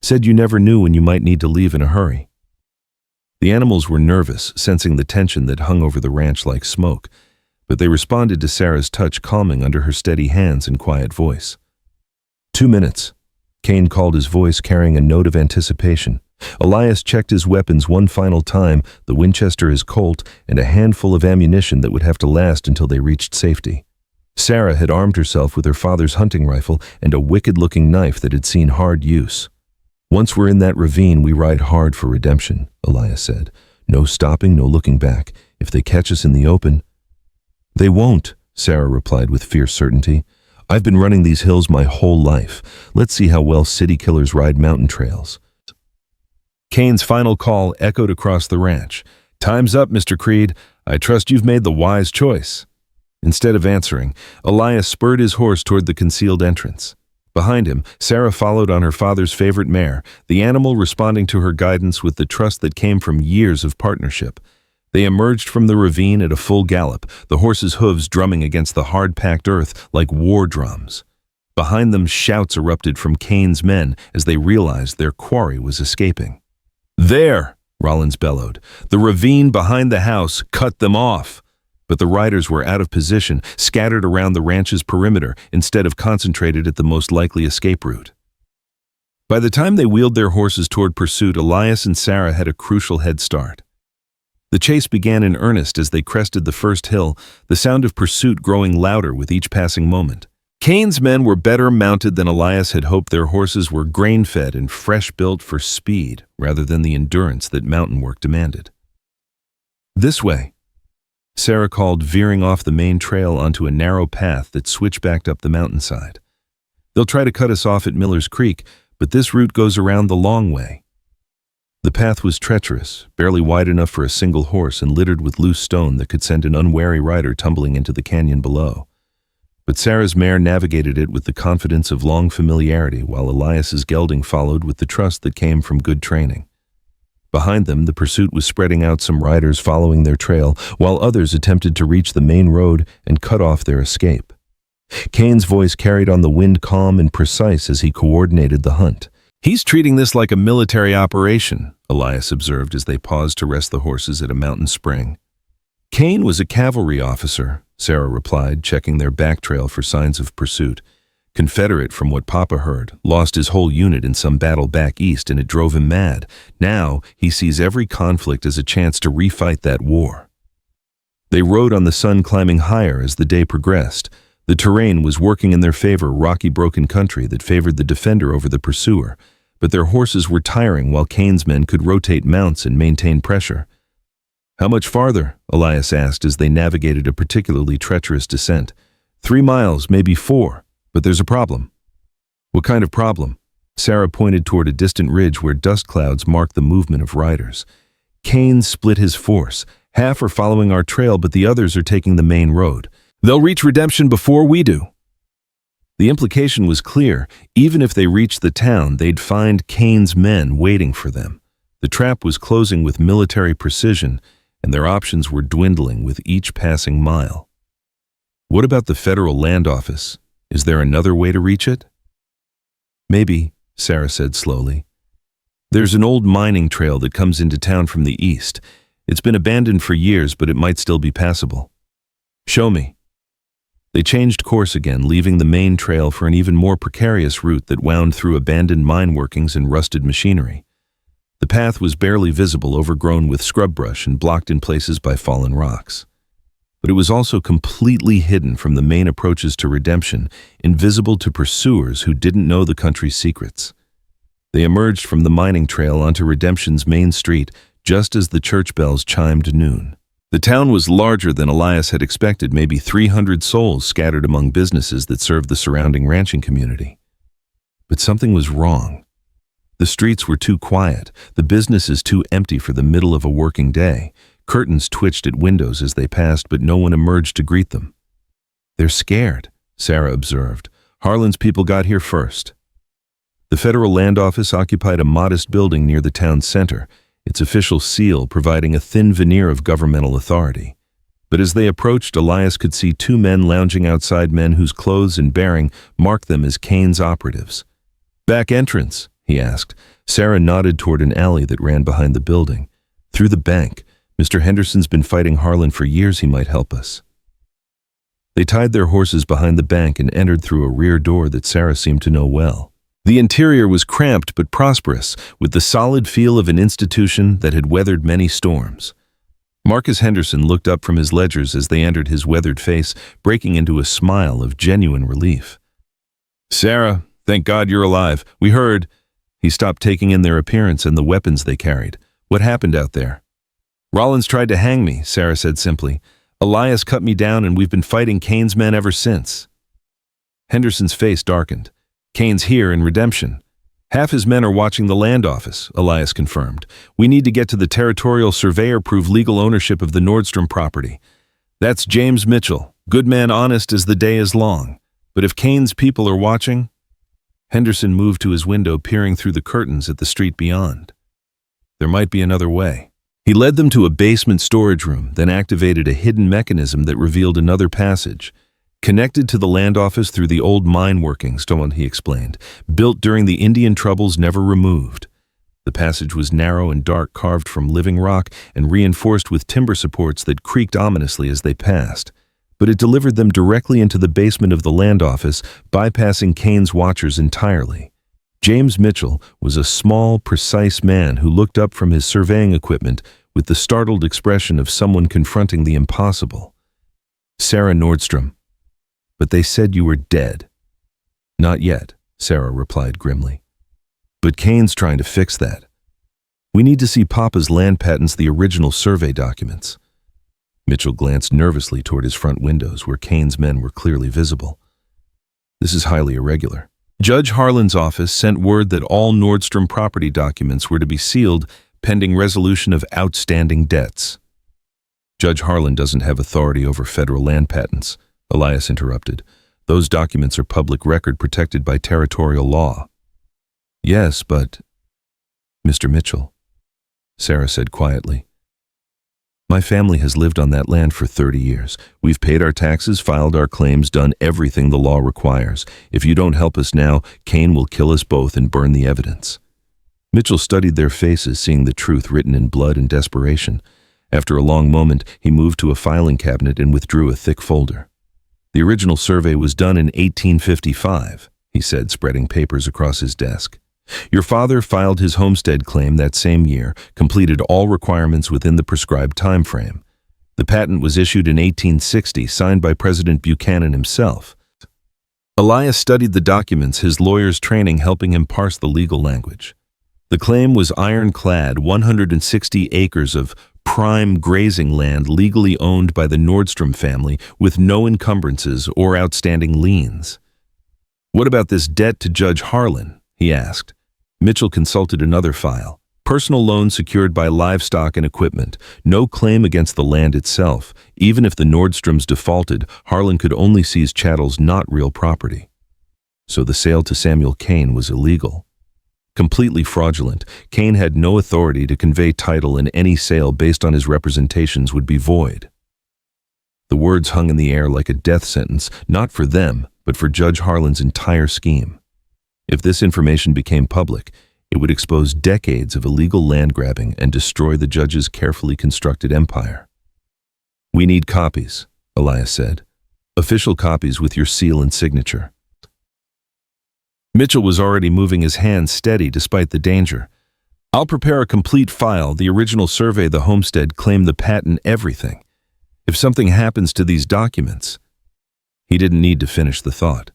Said you never knew when you might need to leave in a hurry. The animals were nervous, sensing the tension that hung over the ranch like smoke, but they responded to Sarah's touch, calming under her steady hands and quiet voice. 2 minutes. Kane called, his voice carrying a note of anticipation. Elias checked his weapons one final time, the Winchester, his Colt, and a handful of ammunition that would have to last until they reached safety. Sarah had armed herself with her father's hunting rifle and a wicked-looking knife that had seen hard use. "Once we're in that ravine, we ride hard for redemption," Elias said. "No stopping, no looking back. If they catch us in the open—" "They won't," Sarah replied with fierce certainty. "I've been running these hills my whole life. Let's see how well city killers ride mountain trails." Kane's final call echoed across the ranch. "Time's up, Mr. Creed. I trust you've made the wise choice." Instead of answering, Elias spurred his horse toward the concealed entrance. Behind him, Sarah followed on her father's favorite mare, the animal responding to her guidance with the trust that came from years of partnership. They emerged from the ravine at a full gallop, the horse's hooves drumming against the hard-packed earth like war drums. Behind them, shouts erupted from Kane's men as they realized their quarry was escaping. "There!" Rollins bellowed. "The ravine behind the house cut them off." But the riders were out of position, scattered around the ranch's perimeter instead of concentrated at the most likely escape route. By the time they wheeled their horses toward pursuit, Elias and Sarah had a crucial head start. The chase began in earnest as they crested the first hill, the sound of pursuit growing louder with each passing moment. Kane's men were better mounted than Elias had hoped. Their horses were grain-fed and fresh-built for speed rather than the endurance that mountain work demanded. "This way," Sarah called, veering off the main trail onto a narrow path that switchbacked up the mountainside. "They'll try to cut us off at Miller's Creek, but this route goes around the long way." The path was treacherous, barely wide enough for a single horse and littered with loose stone that could send an unwary rider tumbling into the canyon below. But Sarah's mare navigated it with the confidence of long familiarity, while Elias's gelding followed with the trust that came from good training. Behind them, the pursuit was spreading out, some riders following their trail, while others attempted to reach the main road and cut off their escape. Kane's voice carried on the wind, calm and precise as he coordinated the hunt. "He's treating this like a military operation," Elias observed as they paused to rest the horses at a mountain spring. "Kane was a cavalry officer," Sarah replied, checking their back trail for signs of pursuit. "Confederate, from what Papa heard, lost his whole unit in some battle back east and it drove him mad. Now he sees every conflict as a chance to refight that war." They rode on the sun climbing higher as the day progressed. The terrain was working in their favor, rocky, broken country that favored the defender over the pursuer, but their horses were tiring while Kane's men could rotate mounts and maintain pressure. "How much farther?" Elias asked as they navigated a particularly treacherous descent. 3 miles, maybe 4. But there's a problem." "What kind of problem?" Sarah pointed toward a distant ridge where dust clouds marked the movement of riders. "Kane split his force. Half are following our trail, but the others are taking the main road. They'll reach redemption before we do." The implication was clear. Even if they reached the town, they'd find Kane's men waiting for them. The trap was closing with military precision, and their options were dwindling with each passing mile. "What about the federal land office? Is there another way to reach it?" "Maybe," Sarah said slowly. "There's an old mining trail that comes into town from the east. It's been abandoned for years, but it might still be passable." "Show me." They changed course again, leaving the main trail for an even more precarious route that wound through abandoned mine workings and rusted machinery. The path was barely visible, overgrown with scrub brush and blocked in places by fallen rocks. But it was also completely hidden from the main approaches to redemption, invisible to pursuers who didn't know the country's secrets. They emerged from the mining trail onto Redemption's main street just as the church bells chimed noon. The town was larger than Elias had expected, maybe 300 souls scattered among businesses that served the surrounding ranching community. But something was wrong. The streets were too quiet, the businesses too empty for the middle of a working day. Curtains twitched at windows as they passed, but no one emerged to greet them. "They're scared," Sarah observed. "Harlan's people got here first." The federal land office occupied a modest building near the town's center, its official seal providing a thin veneer of governmental authority. But as they approached, Elias could see 2 men lounging outside, men whose clothes and bearing marked them as Kane's operatives. "Back entrance?" he asked. Sarah nodded toward an alley that ran behind the building. "Through the bank. Mr. Henderson's been fighting Harlan for years. He might help us." They tied their horses behind the bank and entered through a rear door that Sarah seemed to know well. The interior was cramped but prosperous, with the solid feel of an institution that had weathered many storms. Marcus Henderson looked up from his ledgers as they entered his weathered face, breaking into a smile of genuine relief. "Sarah, thank God you're alive. We heard—" He stopped, taking in their appearance and the weapons they carried. "What happened out there?" "Rollins tried to hang me," Sarah said simply. "Elias cut me down and we've been fighting Kane's men ever since." Henderson's face darkened. "Kane's here in redemption. Half his men are watching the land office," Elias confirmed. "We need to get to the territorial surveyor-proof legal ownership of the Nordstrom property. That's James Mitchell, good man honest as the day is long. But if Kane's people are watching—" Henderson moved to his window, peering through the curtains at the street beyond. There might be another way. He led them to a basement storage room, then activated a hidden mechanism that revealed another passage. "Connected to the land office through the old mine workings," he explained. "Built during the Indian troubles, never removed." The passage was narrow and dark, carved from living rock and reinforced with timber supports that creaked ominously as they passed. But it delivered them directly into the basement of the land office, bypassing Kane's watchers entirely. James Mitchell was a small, precise man who looked up from his surveying equipment with the startled expression of someone confronting the impossible. "Sarah Nordstrom. But they said you were dead." "Not yet," Sarah replied grimly. "But Kane's trying to fix that. We need to see Papa's land patents, the original survey documents." Mitchell glanced nervously toward his front windows, where Kane's men were clearly visible. "This is highly irregular. Judge Harlan's office sent word that all Nordstrom property documents were to be sealed pending resolution of outstanding debts." "Judge Harlan doesn't have authority over federal land patents," Elias interrupted. "Those documents are public record protected by territorial law." "Yes, but—" "Mr. Mitchell," Sarah said quietly, "my family has lived on that land for 30 years. We've paid our taxes, filed our claims, done everything the law requires. If you don't help us now, Kane will kill us both and burn the evidence." Mitchell studied their faces, seeing the truth written in blood and desperation. After a long moment, he moved to a filing cabinet and withdrew a thick folder. "The original survey was done in 1855, he said, spreading papers across his desk. "Your father filed his homestead claim that same year, completed all requirements within the prescribed time frame. The patent was issued in 1860, signed by President Buchanan himself." Elias studied the documents, his lawyer's training helping him parse the legal language. The claim was ironclad, 160 acres of prime grazing land legally owned by the Nordstrom family with no encumbrances or outstanding liens. "What about this debt to Judge Harlan?" he asked. Mitchell consulted another file. "Personal loan secured by livestock and equipment. No claim against the land itself. Even if the Nordstroms defaulted, Harlan could only seize chattels, not real property." So the sale to Samuel Kane was illegal. Completely fraudulent. Kane had no authority to convey title, and any sale based on his representations would be void. The words hung in the air like a death sentence, not for them, but for Judge Harlan's entire scheme. If this information became public, it would expose decades of illegal land grabbing and destroy the judge's carefully constructed empire. "We need copies," Elias said. "Official copies with your seal and signature." Mitchell was already moving, his hands steady despite the danger. "I'll prepare a complete file, the original survey, the homestead claim, the patent, everything. If something happens to these documents—" He didn't need to finish the thought.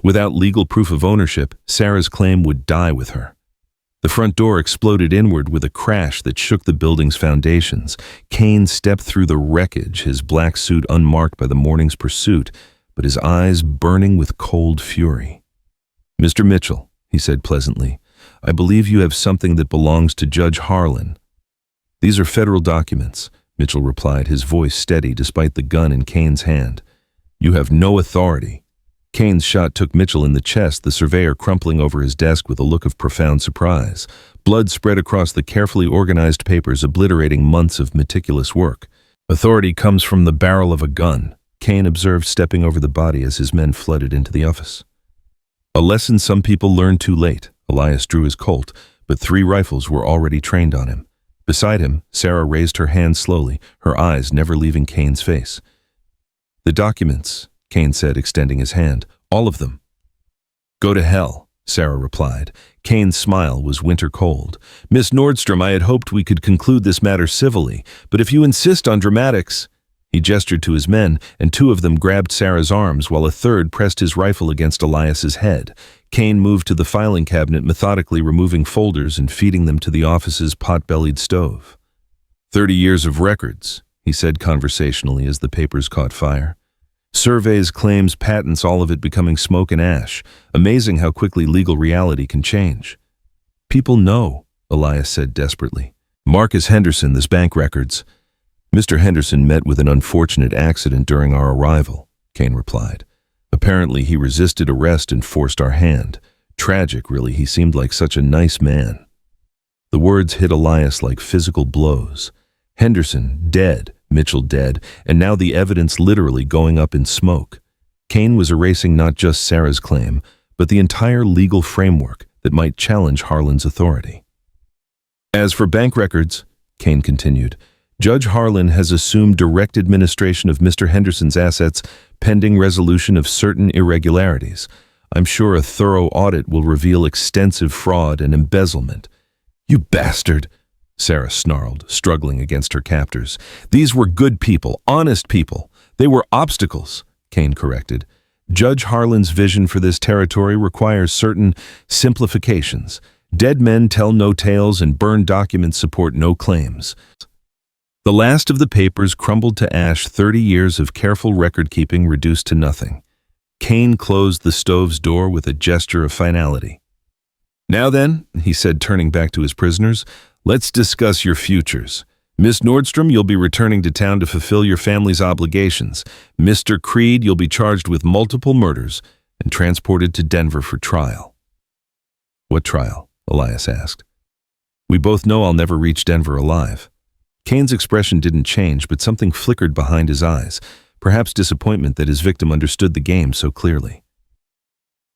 Without legal proof of ownership, Sarah's claim would die with her. The front door exploded inward with a crash that shook the building's foundations. Kane stepped through the wreckage, his black suit unmarked by the morning's pursuit, but his eyes burning with cold fury. "Mr. Mitchell," he said pleasantly, "I believe you have something that belongs to Judge Harlan." "These are federal documents," Mitchell replied, his voice steady despite the gun in Kane's hand. "You have no authority." Kane's shot took Mitchell in the chest, the surveyor crumpling over his desk with a look of profound surprise. Blood spread across the carefully organized papers, obliterating months of meticulous work. "Authority comes from the barrel of a gun," Kane observed, stepping over the body as his men flooded into the office. "A lesson some people learn too late." Elias drew his Colt, but 3 rifles were already trained on him. Beside him, Sarah raised her hand slowly, her eyes never leaving Kane's face. "The documents," Kane said, extending his hand. "All of them." "Go to hell," Sarah replied. Kane's smile was winter cold. Miss Nordstrom, I had hoped we could conclude this matter civilly, but if you insist on dramatics— He gestured to his men, and two of them grabbed Sarah's arms while a third pressed his rifle against Elias's head. Kane moved to the filing cabinet, methodically removing folders and feeding them to the office's pot-bellied stove. 30 years of records, he said conversationally as the papers caught fire. Surveys, claims, patents, all of it becoming smoke and ash. Amazing how quickly legal reality can change. People know, Elias said desperately. Marcus Henderson, this bank records. Mr. Henderson met with an unfortunate accident during our arrival, Kane replied. Apparently he resisted arrest and forced our hand. Tragic, really. He seemed like such a nice man. The words hit Elias like physical blows. Henderson, dead. Mitchell dead, and now the evidence literally going up in smoke. Kane was erasing not just Sarah's claim, but the entire legal framework that might challenge Harlan's authority. As for bank records, Kane continued, Judge Harlan has assumed direct administration of Mr. Henderson's assets pending resolution of certain irregularities. I'm sure a thorough audit will reveal extensive fraud and embezzlement. You bastard! Sarah snarled, struggling against her captors. These were good people, honest people. They were obstacles, Kane corrected. Judge Harlan's vision for this territory requires certain simplifications. Dead men tell no tales and burned documents support no claims. The last of the papers crumbled to ash, 30 years of careful record-keeping reduced to nothing. Kane closed the stove's door with a gesture of finality. Now then, he said, turning back to his prisoners, let's discuss your futures. Miss Nordstrom, you'll be returning to town to fulfill your family's obligations. Mr. Creed, you'll be charged with multiple murders and transported to Denver for trial. What trial? Elias asked. We both know I'll never reach Denver alive. Kane's expression didn't change, but something flickered behind his eyes, perhaps disappointment that his victim understood the game so clearly.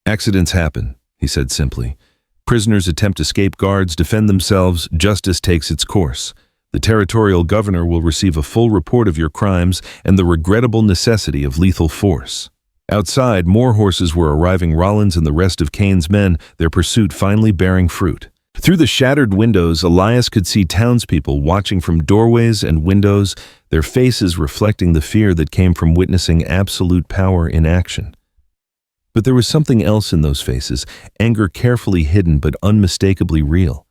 Accidents happen, he said simply. Prisoners attempt to escape, guards defend themselves, justice takes its course. The territorial governor will receive a full report of your crimes and the regrettable necessity of lethal force. Outside, more horses were arriving, Rollins and the rest of Kane's men, their pursuit finally bearing fruit. Through the shattered windows, Elias could see townspeople watching from doorways and windows, their faces reflecting the fear that came from witnessing absolute power in action. But there was something else in those faces, anger carefully hidden but unmistakably real.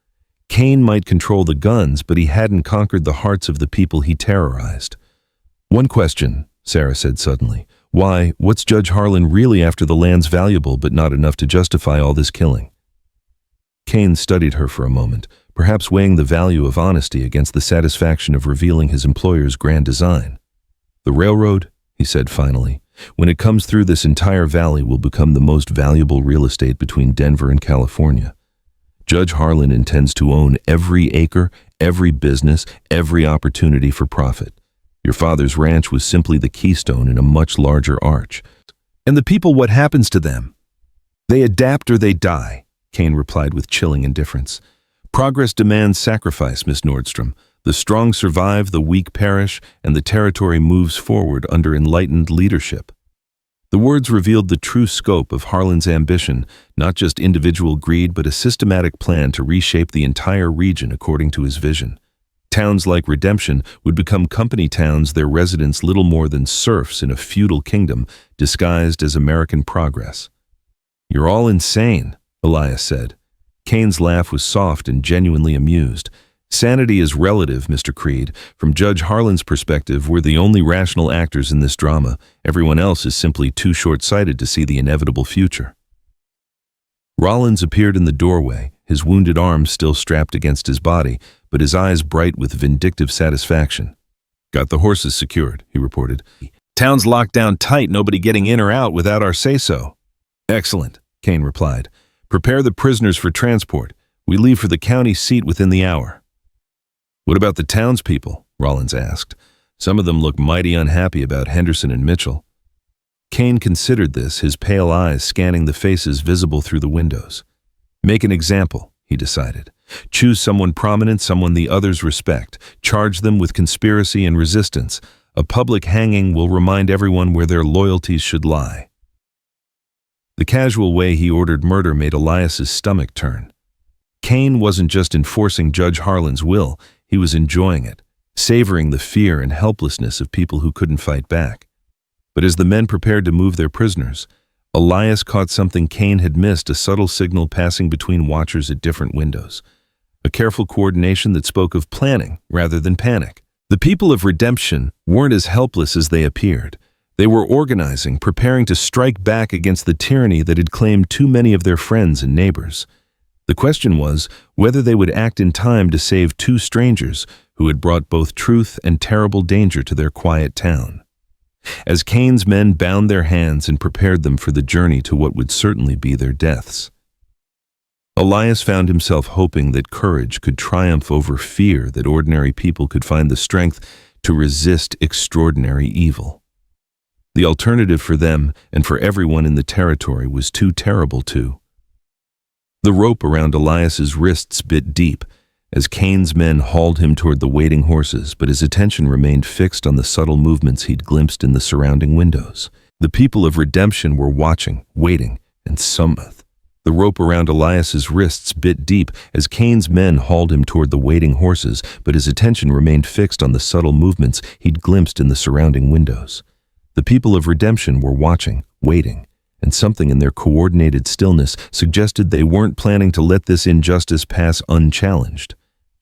Kane might control the guns, but he hadn't conquered the hearts of the people he terrorized. One question, Sarah said suddenly. Why, what's Judge Harlan really after? The land's valuable, but not enough to justify all this killing. Kane studied her for a moment, perhaps weighing the value of honesty against the satisfaction of revealing his employer's grand design. The railroad, he said finally, when it comes through, this entire valley will become the most valuable real estate between Denver and California. Judge Harlan intends to own every acre, every business, every opportunity for profit. Your father's ranch was simply the keystone in a much larger arch. And the people, what happens to them? They adapt or they die, Kane replied with chilling indifference. Progress demands sacrifice, Miss Nordstrom. The strong survive, the weak perish, and the territory moves forward under enlightened leadership. The words revealed the true scope of Harlan's ambition, not just individual greed, but a systematic plan to reshape the entire region according to his vision. Towns like Redemption would become company towns, their residents little more than serfs in a feudal kingdom disguised as American progress. You're all insane, Elias said. Kane's laugh was soft and genuinely amused. Sanity is relative, Mr. Creed. From Judge Harlan's perspective, we're the only rational actors in this drama. Everyone else is simply too short-sighted to see the inevitable future. Rollins appeared in the doorway, his wounded arms still strapped against his body, but his eyes bright with vindictive satisfaction. Got the horses secured, he reported. Town's locked down tight, nobody getting in or out without our say-so. Excellent, Kane replied. Prepare the prisoners for transport. We leave for the county seat within the hour. What about the townspeople? Rollins asked. Some of them look mighty unhappy about Henderson and Mitchell. Kane considered this, his pale eyes scanning the faces visible through the windows. Make an example, he decided. Choose someone prominent, someone the others respect. Charge them with conspiracy and resistance. A public hanging will remind everyone where their loyalties should lie. The casual way he ordered murder made Elias's stomach turn. Cain wasn't just enforcing Judge Harlan's will, he was enjoying it, savoring the fear and helplessness of people who couldn't fight back. But as the men prepared to move their prisoners, Elias caught something Cain had missed, a subtle signal passing between watchers at different windows. A careful coordination that spoke of planning rather than panic. The people of Redemption weren't as helpless as they appeared. They were organizing, preparing to strike back against the tyranny that had claimed too many of their friends and neighbors. The question was whether they would act in time to save two strangers who had brought both truth and terrible danger to their quiet town. As Cain's men bound their hands and prepared them for the journey to what would certainly be their deaths, Elias found himself hoping that courage could triumph over fear, that ordinary people could find the strength to resist extraordinary evil. The alternative for them and for everyone in the territory was too terrible to. The rope around Elias's wrists bit deep as Cain's men hauled him toward the waiting horses, but his attention remained fixed on the subtle movements he'd glimpsed in the surrounding windows. The people of Redemption were watching, waiting, and summoned. The rope around Elias's wrists bit deep as Cain's men hauled him toward the waiting horses, but his attention remained fixed on the subtle movements he'd glimpsed in the surrounding windows. The people of Redemption were watching, waiting, and something in their coordinated stillness suggested they weren't planning to let this injustice pass unchallenged.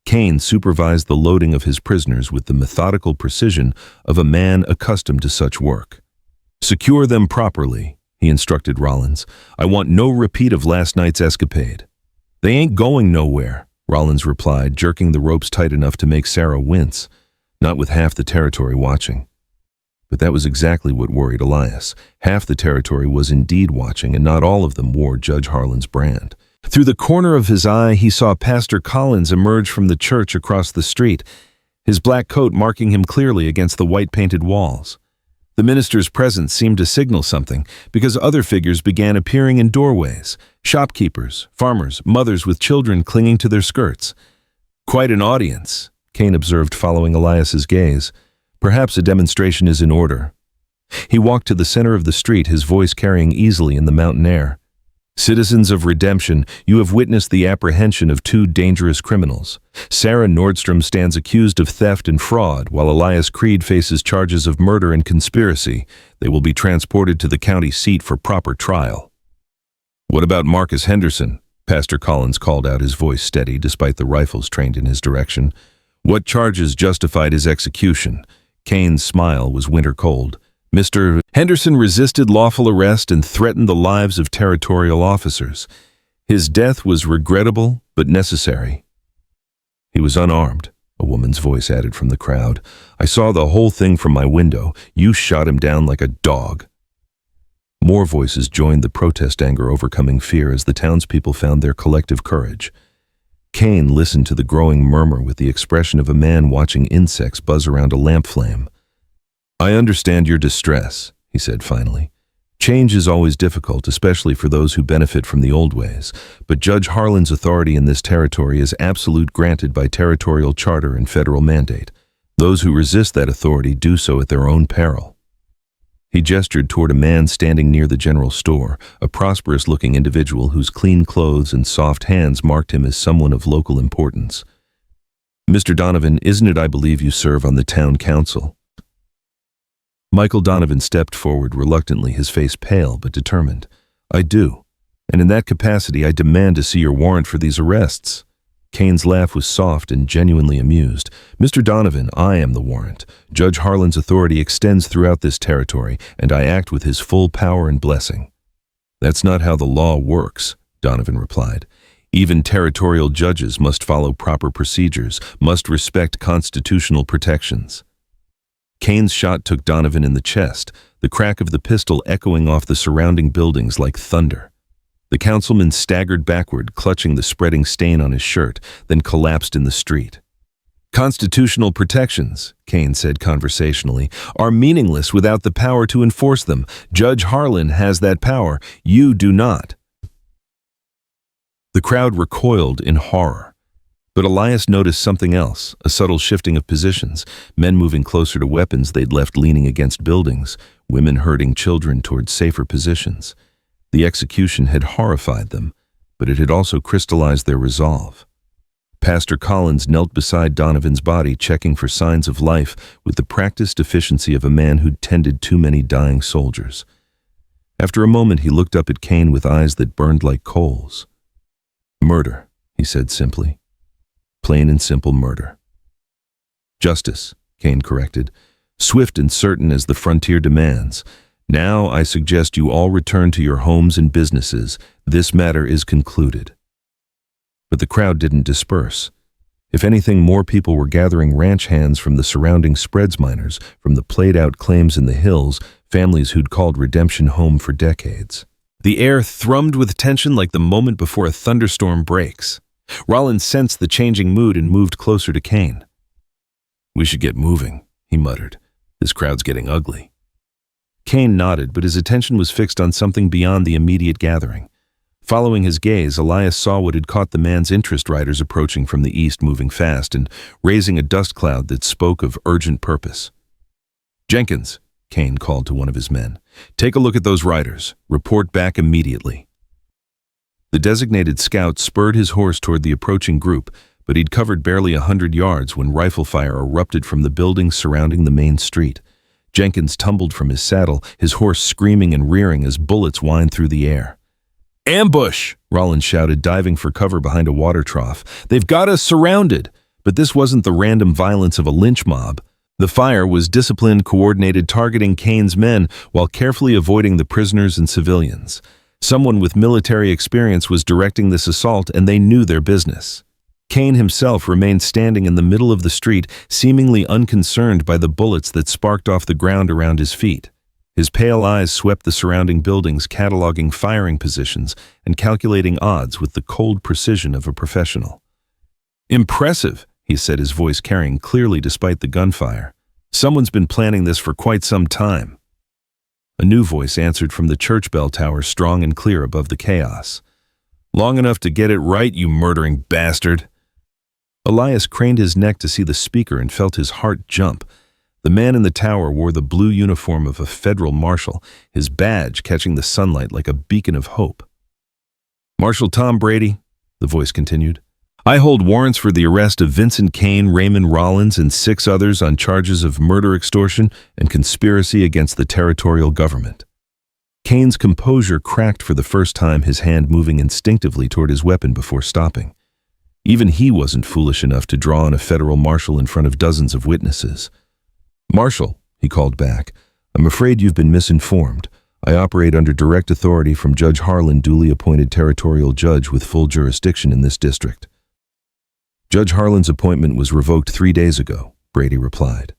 Cain supervised the loading of his prisoners with the methodical precision of a man accustomed to such work. "Secure them properly," he instructed Rollins. "I want no repeat of last night's escapade." "They ain't going nowhere," Rollins replied, jerking the ropes tight enough to make Sarah wince, not with half the territory watching. But that was exactly what worried Elias. Half the territory was indeed watching, and not all of them wore Judge Harlan's brand. Through the corner of his eye, he saw Pastor Collins emerge from the church across the street, his black coat marking him clearly against the white-painted walls. The minister's presence seemed to signal something, because other figures began appearing in doorways: shopkeepers, farmers, mothers with children clinging to their skirts. "Quite an audience," Cain observed, following Elias's gaze. "Perhaps a demonstration is in order." He walked to the center of the street, his voice carrying easily in the mountain air. "Citizens of Redemption, you have witnessed the apprehension of two dangerous criminals. Sarah Nordstrom stands accused of theft and fraud, while Elias Creed faces charges of murder and conspiracy. They will be transported to the county seat for proper trial." "What about Marcus Henderson?" Pastor Collins called out, his voice steady despite the rifles trained in his direction. "What charges justified his execution?" Cain's smile was winter cold. "Mr. Henderson resisted lawful arrest and threatened the lives of territorial officers. His death was regrettable but necessary." "He was unarmed," a woman's voice added from the crowd. "I saw the whole thing from my window. You shot him down like a dog." More voices joined the protest, anger overcoming fear as the townspeople found their collective courage. Cain listened to the growing murmur with the expression of a man watching insects buzz around a lamp flame. "I understand your distress," he said finally. "Change is always difficult, especially for those who benefit from the old ways, but Judge Harlan's authority in this territory is absolute, granted by territorial charter and federal mandate. Those who resist that authority do so at their own peril." He gestured toward a man standing near the general store, a prosperous-looking individual whose clean clothes and soft hands marked him as someone of local importance. "Mr. Donovan, isn't it I believe you serve on the town council?" Michael Donovan stepped forward reluctantly, his face pale but determined. "I do, and in that capacity I demand to see your warrant for these arrests." Cain's laugh was soft and genuinely amused. "Mr. Donovan, I am the warrant. Judge Harlan's authority extends throughout this territory, and I act with his full power and blessing." "That's not how the law works," Donovan replied. "Even territorial judges must follow proper procedures, must respect constitutional protections." Cain's shot took Donovan in the chest, the crack of the pistol echoing off the surrounding buildings like thunder. The councilman staggered backward, clutching the spreading stain on his shirt, then collapsed in the street. "Constitutional protections," Cain said conversationally, "are meaningless without the power to enforce them. Judge Harlan has that power. You do not." The crowd recoiled in horror. But Elias noticed something else, a subtle shifting of positions, men moving closer to weapons they'd left leaning against buildings, women herding children toward safer positions. The execution had horrified them, but it had also crystallized their resolve. Pastor Collins knelt beside Donovan's body, checking for signs of life with the practiced efficiency of a man who'd tended too many dying soldiers. After a moment, he looked up at Kane with eyes that burned like coals. "Murder," he said simply. "Plain and simple murder." "Justice," Kane corrected. "Swift and certain as the frontier demands. Now I suggest you all return to your homes and businesses. This matter is concluded." But the crowd didn't disperse. If anything, more people were gathering ranch hands from the surrounding spreads miners, from the played-out claims in the hills, families who'd called redemption home for decades. The air thrummed with tension like the moment before a thunderstorm breaks. Rollins sensed the changing mood and moved closer to Kane. "We should get moving," he muttered. "This crowd's getting ugly." Kane nodded, but his attention was fixed on something beyond the immediate gathering. Following his gaze, Elias saw what had caught the man's interest: riders approaching from the east, moving fast and raising a dust cloud that spoke of urgent purpose. "Jenkins," Kane called to one of his men, "take a look at those riders. Report back immediately." The designated scout spurred his horse toward the approaching group, but he'd covered barely 100 yards when rifle fire erupted from the buildings surrounding the main street. Jenkins tumbled from his saddle, his horse screaming and rearing as bullets whined through the air. "Ambush!" Rollins shouted, diving for cover behind a water trough. "They've got us surrounded!" But this wasn't the random violence of a lynch mob. The fire was disciplined, coordinated, targeting Kane's men while carefully avoiding the prisoners and civilians. Someone with military experience was directing this assault, and they knew their business. Kane himself remained standing in the middle of the street, seemingly unconcerned by the bullets that sparked off the ground around his feet. His pale eyes swept the surrounding buildings, cataloging firing positions and calculating odds with the cold precision of a professional. "Impressive," he said, his voice carrying clearly despite the gunfire. "Someone's been planning this for quite some time." A new voice answered from the church bell tower, strong and clear above the chaos. "Long enough to get it right, you murdering bastard." Elias craned his neck to see the speaker and felt his heart jump. The man in the tower wore the blue uniform of a federal marshal, his badge catching the sunlight like a beacon of hope. "Marshal Tom Brady," the voice continued, "I hold warrants for the arrest of Vincent Kane, Raymond Rollins, and 6 others on charges of murder, extortion, and conspiracy against the territorial government." Kane's composure cracked for the first time, his hand moving instinctively toward his weapon before stopping. Even he wasn't foolish enough to draw on a federal marshal in front of dozens of witnesses. "Marshal," he called back, "I'm afraid you've been misinformed. I operate under direct authority from Judge Harlan, duly appointed territorial judge with full jurisdiction in this district." "Judge Harlan's appointment was revoked 3 days ago," Brady replied.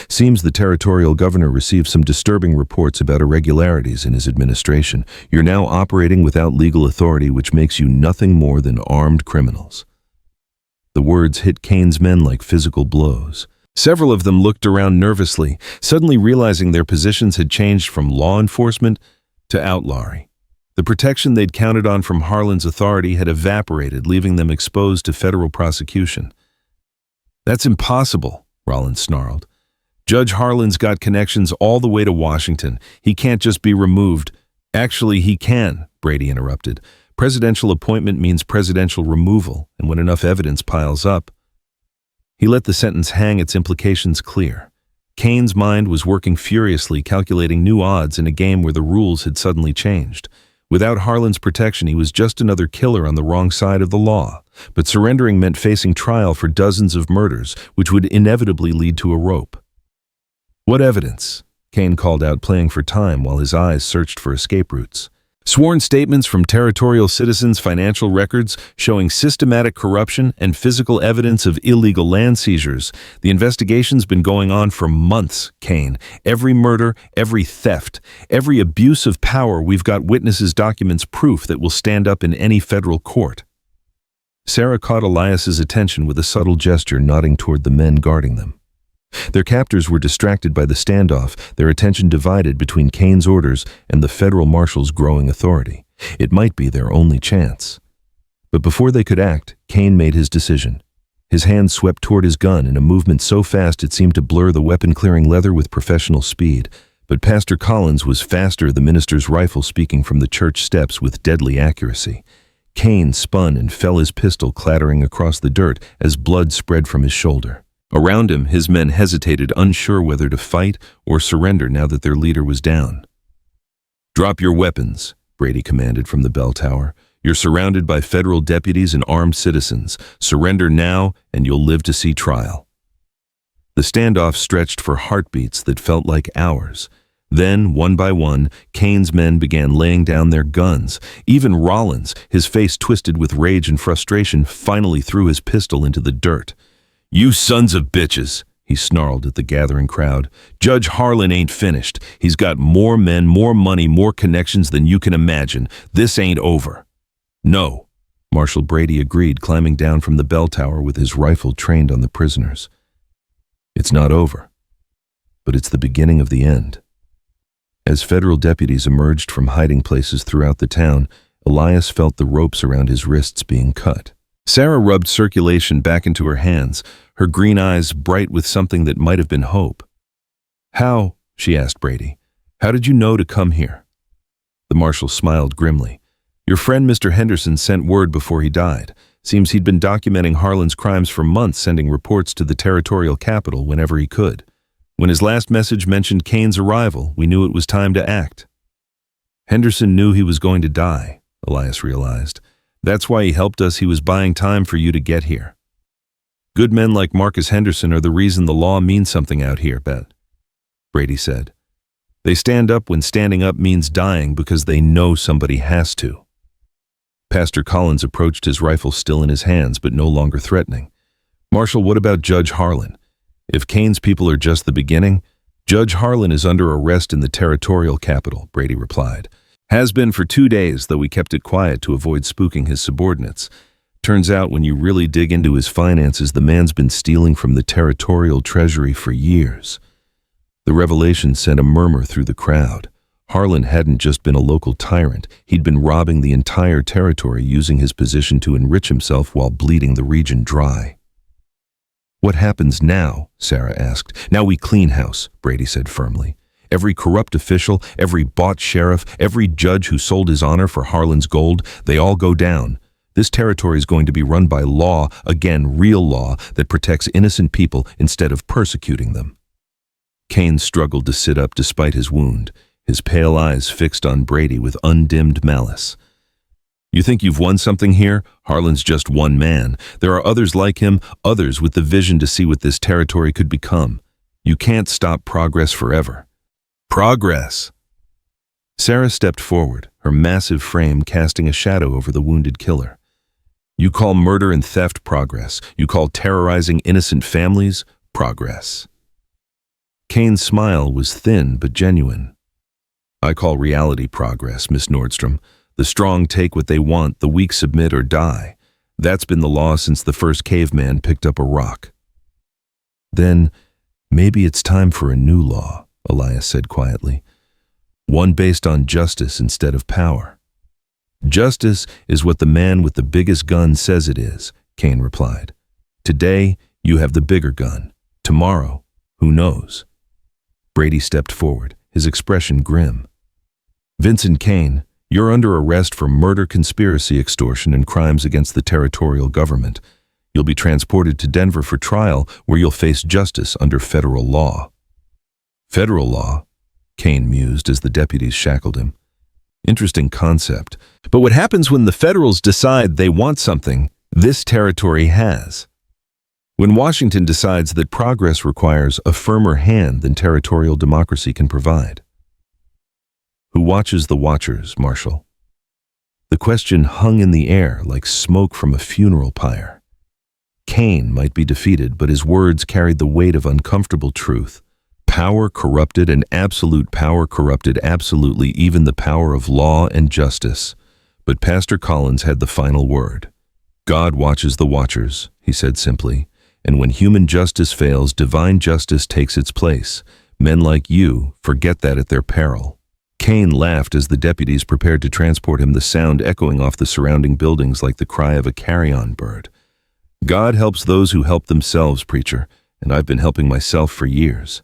"Seems the territorial governor received some disturbing reports about irregularities in his administration. You're now operating without legal authority, which makes you nothing more than armed criminals." The words hit Kane's men like physical blows. Several of them looked around nervously, suddenly realizing their positions had changed from law enforcement to outlawry. The protection they'd counted on from Harlan's authority had evaporated, leaving them exposed to federal prosecution. "That's impossible," Rollins snarled. "Judge Harlan's got connections all the way to Washington. He can't just be removed." "Actually, he can," Brady interrupted. "Presidential appointment means presidential removal, and when enough evidence piles up—" He let the sentence hang, its implications clear. Kane's mind was working furiously, calculating new odds in a game where the rules had suddenly changed. Without Harlan's protection, he was just another killer on the wrong side of the law. But surrendering meant facing trial for dozens of murders, which would inevitably lead to a rope. "What evidence?" Kane called out, playing for time while his eyes searched for escape routes. "Sworn statements from territorial citizens, financial records showing systematic corruption, and physical evidence of illegal land seizures. The investigation's been going on for months, Kane. Every murder, every theft, every abuse of power, we've got witnesses, documents, proof that will stand up in any federal court." Sarah caught Elias's attention with a subtle gesture, nodding toward the men guarding them. Their captors were distracted by the standoff, their attention divided between Kane's orders and the federal marshal's growing authority. It might be their only chance. But before they could act, Kane made his decision. His hand swept toward his gun in a movement so fast it seemed to blur the weapon-clearing leather with professional speed. But Pastor Collins was faster, the minister's rifle speaking from the church steps with deadly accuracy. Cain spun and fell, his pistol clattering across the dirt as blood spread from his shoulder. Around him, his men hesitated, unsure whether to fight or surrender now that their leader was down. "Drop your weapons," Brady commanded from the bell tower. "You're surrounded by federal deputies and armed citizens. Surrender now, and you'll live to see trial." The standoff stretched for heartbeats that felt like hours. Then, one by one, Cain's men began laying down their guns. Even Rollins, his face twisted with rage and frustration, finally threw his pistol into the dirt. "You sons of bitches," he snarled at the gathering crowd. "Judge Harlan ain't finished. He's got more men, more money, more connections than you can imagine. This ain't over." "No," Marshal Brady agreed, climbing down from the bell tower with his rifle trained on the prisoners. "It's not over, but it's the beginning of the end." As federal deputies emerged from hiding places throughout the town, Elias felt the ropes around his wrists being cut. Sarah rubbed circulation back into her hands, her green eyes bright with something that might have been hope. "How?" she asked Brady. "How did you know to come here?" The marshal smiled grimly. "Your friend Mr. Henderson sent word before he died. Seems he'd been documenting Harlan's crimes for months, sending reports to the territorial capital whenever he could. When his last message mentioned Cain's arrival, we knew it was time to act." "Henderson knew he was going to die," Elias realized. "That's why he helped us. He was buying time for you to get here. Good men like Marcus Henderson are the reason the law means something out here, Bet," Brady said. "They stand up when standing up means dying because they know somebody has to." Pastor Collins approached, his rifle still in his hands but no longer threatening. "Marshal, what about Judge Harlan? If Cain's people are just the beginning, Judge Harlan is under arrest in the territorial capital," Brady replied. "Has been for 2 days, though we kept it quiet to avoid spooking his subordinates. Turns out when you really dig into his finances, the man's been stealing from the territorial treasury for years." The revelation sent a murmur through the crowd. Harlan hadn't just been a local tyrant, he'd been robbing the entire territory, using his position to enrich himself while bleeding the region dry. "What happens now?" Sarah asked. "Now we clean house," Brady said firmly. "Every corrupt official, every bought sheriff, every judge who sold his honor for Harlan's gold, they all go down. This territory is going to be run by law, again, real law, that protects innocent people instead of persecuting them." Cain struggled to sit up despite his wound, his pale eyes fixed on Brady with undimmed malice. "You think you've won something here? Harlan's just one man. There are others like him, others with the vision to see what this territory could become. You can't stop progress forever." "Progress!" Sarah stepped forward, her massive frame casting a shadow over the wounded killer. "You call murder and theft progress. You call terrorizing innocent families progress." Cain's smile was thin but genuine. "I call reality progress, Miss Nordstrom. The strong take what they want, the weak submit or die. That's been the law since the first caveman picked up a rock." "Then maybe it's time for a new law," Elias said quietly. "One based on justice instead of power." "Justice is what the man with the biggest gun says it is," Cain replied. "Today, you have the bigger gun. Tomorrow, who knows?" Brady stepped forward, his expression grim. "Vincent Cain, you're under arrest for murder, conspiracy, extortion, and crimes against the territorial government. You'll be transported to Denver for trial, where you'll face justice under federal law." "Federal law?" Cain mused as the deputies shackled him. "Interesting concept. But what happens when the federals decide they want something this territory has? When Washington decides that progress requires a firmer hand than territorial democracy can provide? Who watches the watchers, Marshal?" The question hung in the air like smoke from a funeral pyre. Cain might be defeated, but his words carried the weight of uncomfortable truth. Power corrupted, and absolute power corrupted absolutely even the power of law and justice. But Pastor Collins had the final word. "God watches the watchers," he said simply, "and when human justice fails, divine justice takes its place. Men like you forget that at their peril." Cain laughed as the deputies prepared to transport him, the sound echoing off the surrounding buildings like the cry of a carrion bird. "God helps those who help themselves, preacher, and I've been helping myself for years."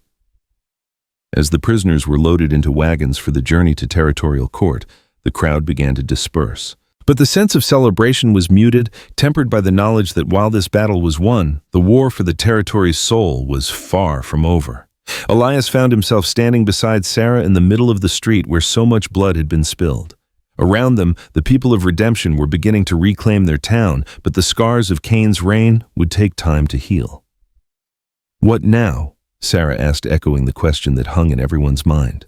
As the prisoners were loaded into wagons for the journey to territorial court, the crowd began to disperse. But the sense of celebration was muted, tempered by the knowledge that while this battle was won, the war for the territory's soul was far from over. Elias found himself standing beside Sarah in the middle of the street where so much blood had been spilled. Around them, the people of redemption were beginning to reclaim their town, but the scars of Cain's reign would take time to heal. "What now?" Sarah asked, echoing the question that hung in everyone's mind.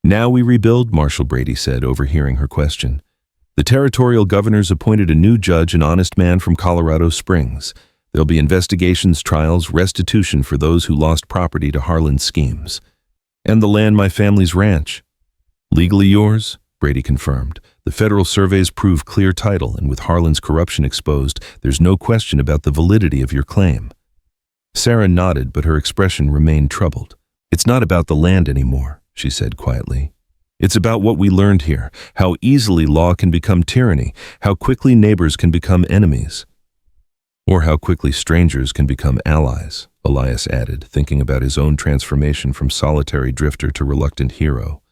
"Now we rebuild," Marshal Brady said, overhearing her question. "The territorial governors appointed a new judge, an honest man from Colorado Springs. There'll be investigations, trials, restitution for those who lost property to Harlan's schemes. And the land my family's ranch. Legally yours?" Brady confirmed. "The federal surveys prove clear title, and with Harlan's corruption exposed, there's no question about the validity of your claim." Sarah nodded, but her expression remained troubled. "It's not about the land anymore," she said quietly. "It's about what we learned here, how easily law can become tyranny, how quickly neighbors can become enemies. Or how quickly strangers can become allies," Elias added, thinking about his own transformation from solitary drifter to reluctant hero.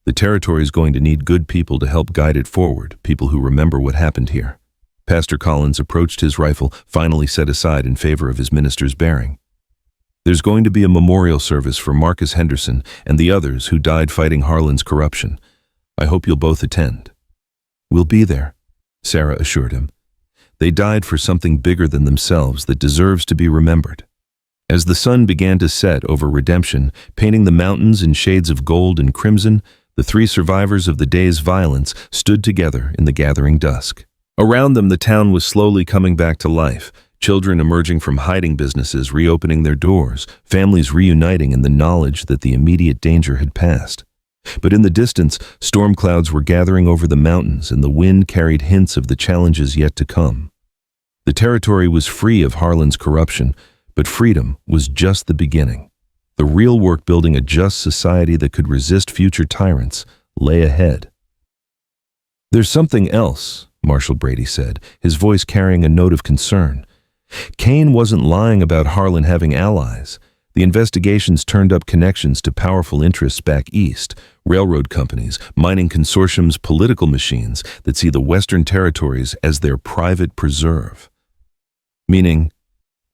"The territory is going to need good people to help guide it forward, people who remember what happened here." Pastor Collins approached his rifle, finally set aside in favor of his minister's bearing. "There's going to be a memorial service for Marcus Henderson and the others who died fighting Harlan's corruption. I hope you'll both attend." "We'll be there," Sarah assured him. "They died for something bigger than themselves that deserves to be remembered." As the sun began to set over redemption, painting the mountains in shades of gold and crimson, the three survivors of the day's violence stood together in the gathering dusk. Around them, the town was slowly coming back to life, children emerging from hiding businesses reopening their doors, families reuniting in the knowledge that the immediate danger had passed. But in the distance, storm clouds were gathering over the mountains, and the wind carried hints of the challenges yet to come. The territory was free of Harlan's corruption, but freedom was just the beginning. The real work, building a just society that could resist future tyrants, lay ahead. "There's something else," Marshal Brady said, his voice carrying a note of concern. "Cain wasn't lying about Harlan having allies. The investigations turned up connections to powerful interests back east, railroad companies, mining consortiums, political machines that see the Western territories as their private preserve." Meaning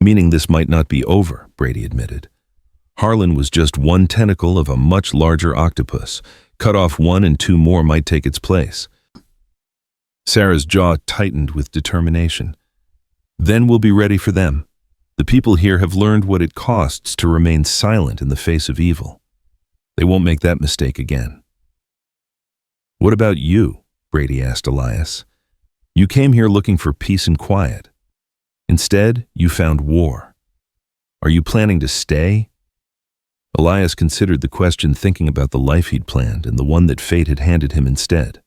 this might not be over," Brady admitted. "Harlan was just one tentacle of a much larger octopus. Cut off one and two more might take its place." Sarah's jaw tightened with determination. "Then we'll be ready for them. The people here have learned what it costs to remain silent in the face of evil. They won't make that mistake again." "What about you?" Brady asked Elias. "You came here looking for peace and quiet. Instead, you found war. Are you planning to stay?" Elias considered the question, thinking about the life he'd planned and the one that fate had handed him instead.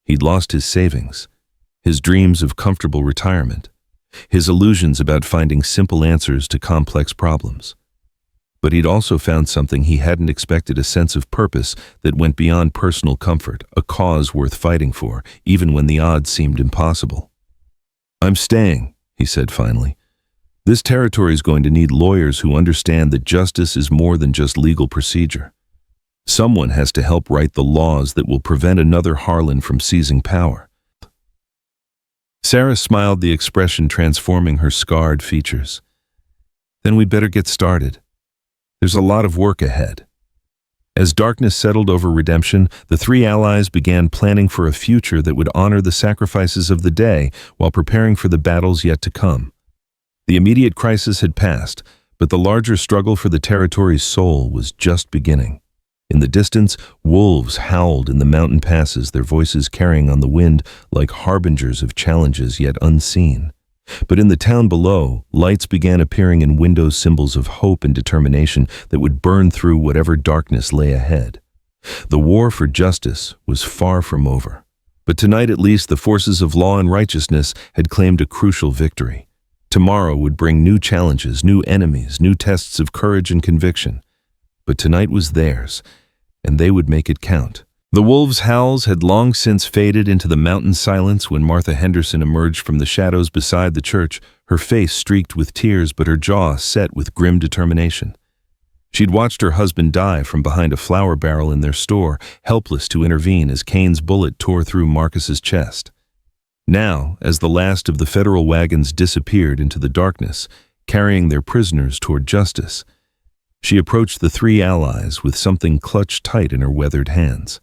He'd lost his savings, his dreams of comfortable retirement, his illusions about finding simple answers to complex problems. But he'd also found something he hadn't expected, a sense of purpose that went beyond personal comfort, a cause worth fighting for, even when the odds seemed impossible. "I'm staying," he said finally. "This territory is going to need lawyers who understand that justice is more than just legal procedure. Someone has to help write the laws that will prevent another Harlan from seizing power." Sarah smiled, the expression transforming her scarred features. "Then we'd better get started. There's a lot of work ahead." As darkness settled over redemption, the three allies began planning for a future that would honor the sacrifices of the day while preparing for the battles yet to come. The immediate crisis had passed, but the larger struggle for the territory's soul was just beginning. In the distance, wolves howled in the mountain passes, their voices carrying on the wind like harbingers of challenges yet unseen. But in the town below, lights began appearing in windows, symbols of hope and determination that would burn through whatever darkness lay ahead. The war for justice was far from over. But tonight, at least, the forces of law and righteousness had claimed a crucial victory. Tomorrow would bring new challenges, new enemies, new tests of courage and conviction. But tonight was theirs, and they would make it count. The wolves' howls had long since faded into the mountain silence when Martha Henderson emerged from the shadows beside the church, her face streaked with tears but her jaw set with grim determination. She'd watched her husband die from behind a flour barrel in their store, helpless to intervene as Kane's bullet tore through Marcus's chest. Now, as the last of the federal wagons disappeared into the darkness, carrying their prisoners toward justice, she approached the three allies with something clutched tight in her weathered hands.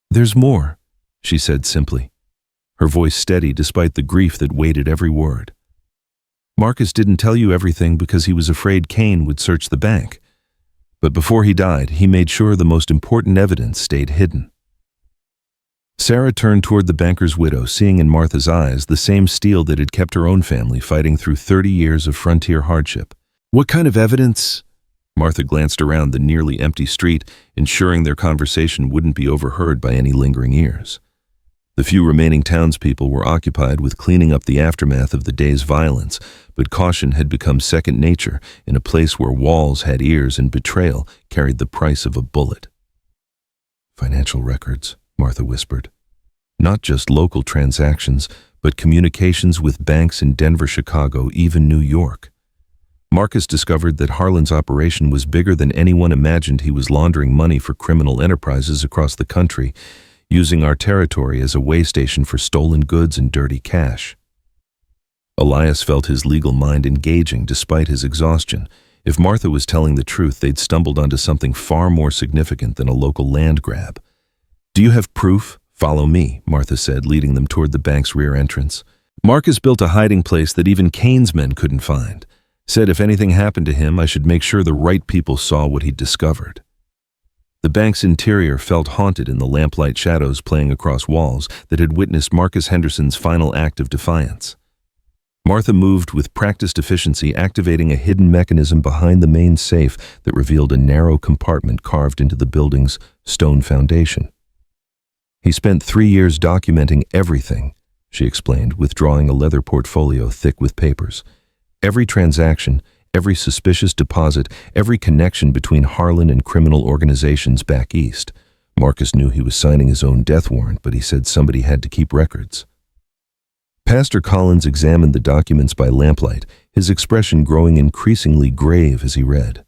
"There's more," she said simply, her voice steady despite the grief that weighted every word. "Marcus didn't tell you everything because he was afraid Kane would search the bank. But before he died, he made sure the most important evidence stayed hidden." Sarah turned toward the banker's widow, seeing in Martha's eyes the same steel that had kept her own family fighting through 30 years of frontier hardship. "What kind of evidence?" Martha glanced around the nearly empty street, ensuring their conversation wouldn't be overheard by any lingering ears. The few remaining townspeople were occupied with cleaning up the aftermath of the day's violence, but caution had become second nature in a place where walls had ears and betrayal carried the price of a bullet. "Financial records," Martha whispered. "Not just local transactions, but communications with banks in Denver, Chicago, even New York." Marcus discovered that Harlan's operation was bigger than anyone imagined. He was laundering money for criminal enterprises across the country, using our territory as a way station for stolen goods and dirty cash. Elias felt his legal mind engaging despite his exhaustion. If Martha was telling the truth, they'd stumbled onto something far more significant than a local land grab. "Do you have proof? Follow me," Martha said, leading them toward the bank's rear entrance. Marcus built a hiding place that even Kane's men couldn't find. Said if anything happened to him, I should make sure the right people saw what he'd discovered. The bank's interior felt haunted in the lamplight shadows playing across walls that had witnessed Marcus Henderson's final act of defiance. Martha moved with practiced efficiency, activating a hidden mechanism behind the main safe that revealed a narrow compartment carved into the building's stone foundation. "He spent 3 years documenting everything," she explained, withdrawing a leather portfolio thick with papers. "Every transaction, every suspicious deposit, every connection between Harlan and criminal organizations back east." Marcus knew he was signing his own death warrant, but he said somebody had to keep records. Pastor Collins examined the documents by lamplight, his expression growing increasingly grave as he read.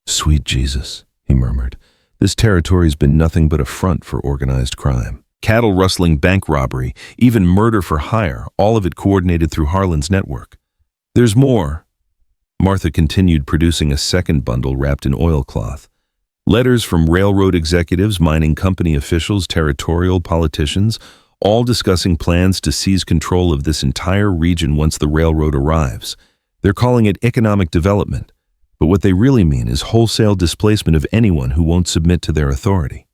"Sweet Jesus," he murmured, "this territory's been nothing but a front for organized crime. Cattle-rustling bank robbery, even murder for hire, all of it coordinated through Harlan's network. There's more." Martha continued, producing a second bundle wrapped in oilcloth. Letters from railroad executives, mining company officials, territorial politicians, all discussing plans to seize control of this entire region once the railroad arrives. They're calling it economic development, but what they really mean is wholesale displacement of anyone who won't submit to their authority.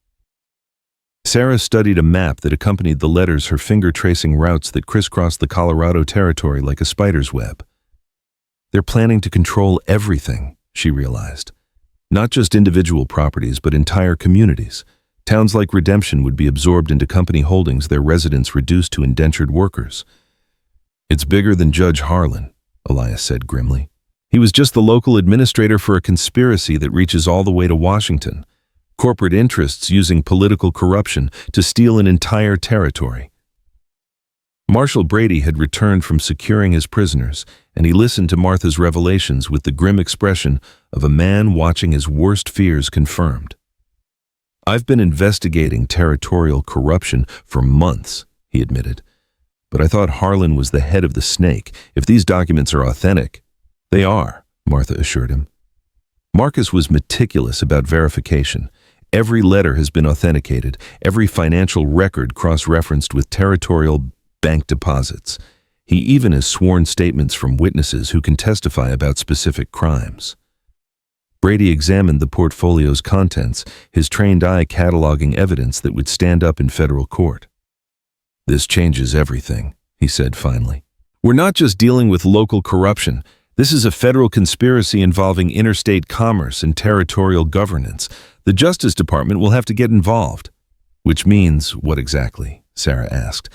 Sarah studied a map that accompanied the letters, her finger tracing routes that crisscrossed the Colorado territory like a spider's web. They're planning to control everything, she realized. Not just individual properties, but entire communities. Towns like Redemption would be absorbed into company holdings, their residents reduced to indentured workers. "It's bigger than Judge Harlan," Elias said grimly. "He was just the local administrator for a conspiracy that reaches all the way to Washington. Corporate interests using political corruption to steal an entire territory." Marshal Brady had returned from securing his prisoners, and he listened to Martha's revelations with the grim expression of a man watching his worst fears confirmed. "I've been investigating territorial corruption for months," he admitted. "But I thought Harlan was the head of the snake. If these documents are authentic—" "They are," Martha assured him. Marcus was meticulous about verification. Every letter has been authenticated, every financial record cross-referenced with territorial bank deposits. He even has sworn statements from witnesses who can testify about specific crimes. Brady examined the portfolio's contents, his trained eye cataloging evidence that would stand up in federal court. "This changes everything," he said finally. "We're not just dealing with local corruption. This is a federal conspiracy involving interstate commerce and territorial governance. The Justice Department will have to get involved." "Which means what exactly?" Sarah asked.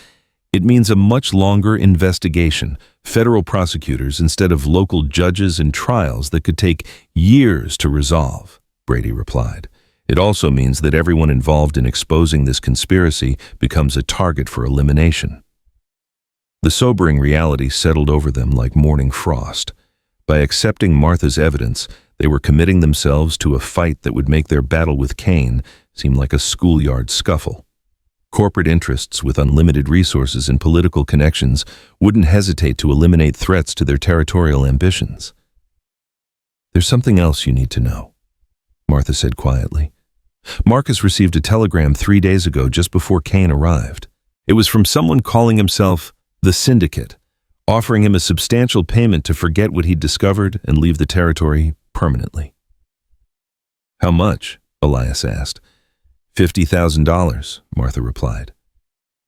"It means a much longer investigation, federal prosecutors instead of local judges, and trials that could take years to resolve," Brady replied. "It also means that everyone involved in exposing this conspiracy becomes a target for elimination." The sobering reality settled over them like morning frost. By accepting Martha's evidence, They were committing themselves to a fight that would make their battle with Cain seem like a schoolyard scuffle. Corporate interests with unlimited resources and political connections wouldn't hesitate to eliminate threats to their territorial ambitions. "There's something else you need to know," Martha said quietly. "Marcus received a telegram 3 days ago just before Cain arrived. It was from someone calling himself the Syndicate, offering him a substantial payment to forget what he'd discovered and leave the territory permanently." "How much?" Elias asked. $50,000, Martha replied.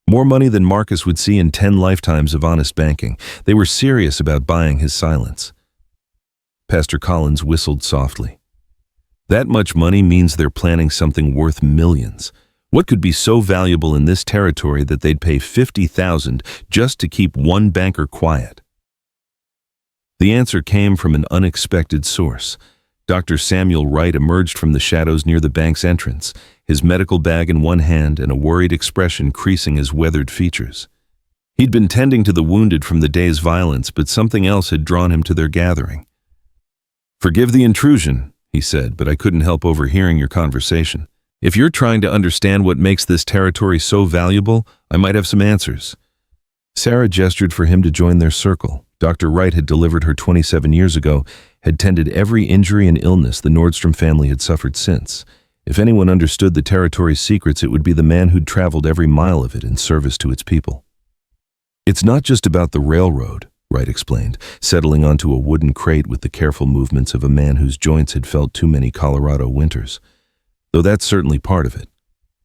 More money than Marcus would see in 10 lifetimes of honest banking. They were serious about buying his silence. Pastor Collins whistled softly. "That much money means they're planning something worth millions. What could be so valuable in this territory that they'd pay $50,000 just to keep one banker quiet?" The answer came from an unexpected source. Dr. Samuel Wright emerged from the shadows near the bank's entrance, his medical bag in one hand and a worried expression creasing his weathered features. He'd been tending to the wounded from the day's violence, but something else had drawn him to their gathering. "Forgive the intrusion," he said, "but I couldn't help overhearing your conversation. If you're trying to understand what makes this territory so valuable, I might have some answers." Sarah gestured for him to join their circle. Dr. Wright had delivered her 27 years ago, had tended every injury and illness the Nordstrom family had suffered since. If anyone understood the territory's secrets, it would be the man who'd traveled every mile of it in service to its people. "It's not just about the railroad," Wright explained, settling onto a wooden crate with the careful movements of a man whose joints had felt too many Colorado winters. "Though that's certainly part of it.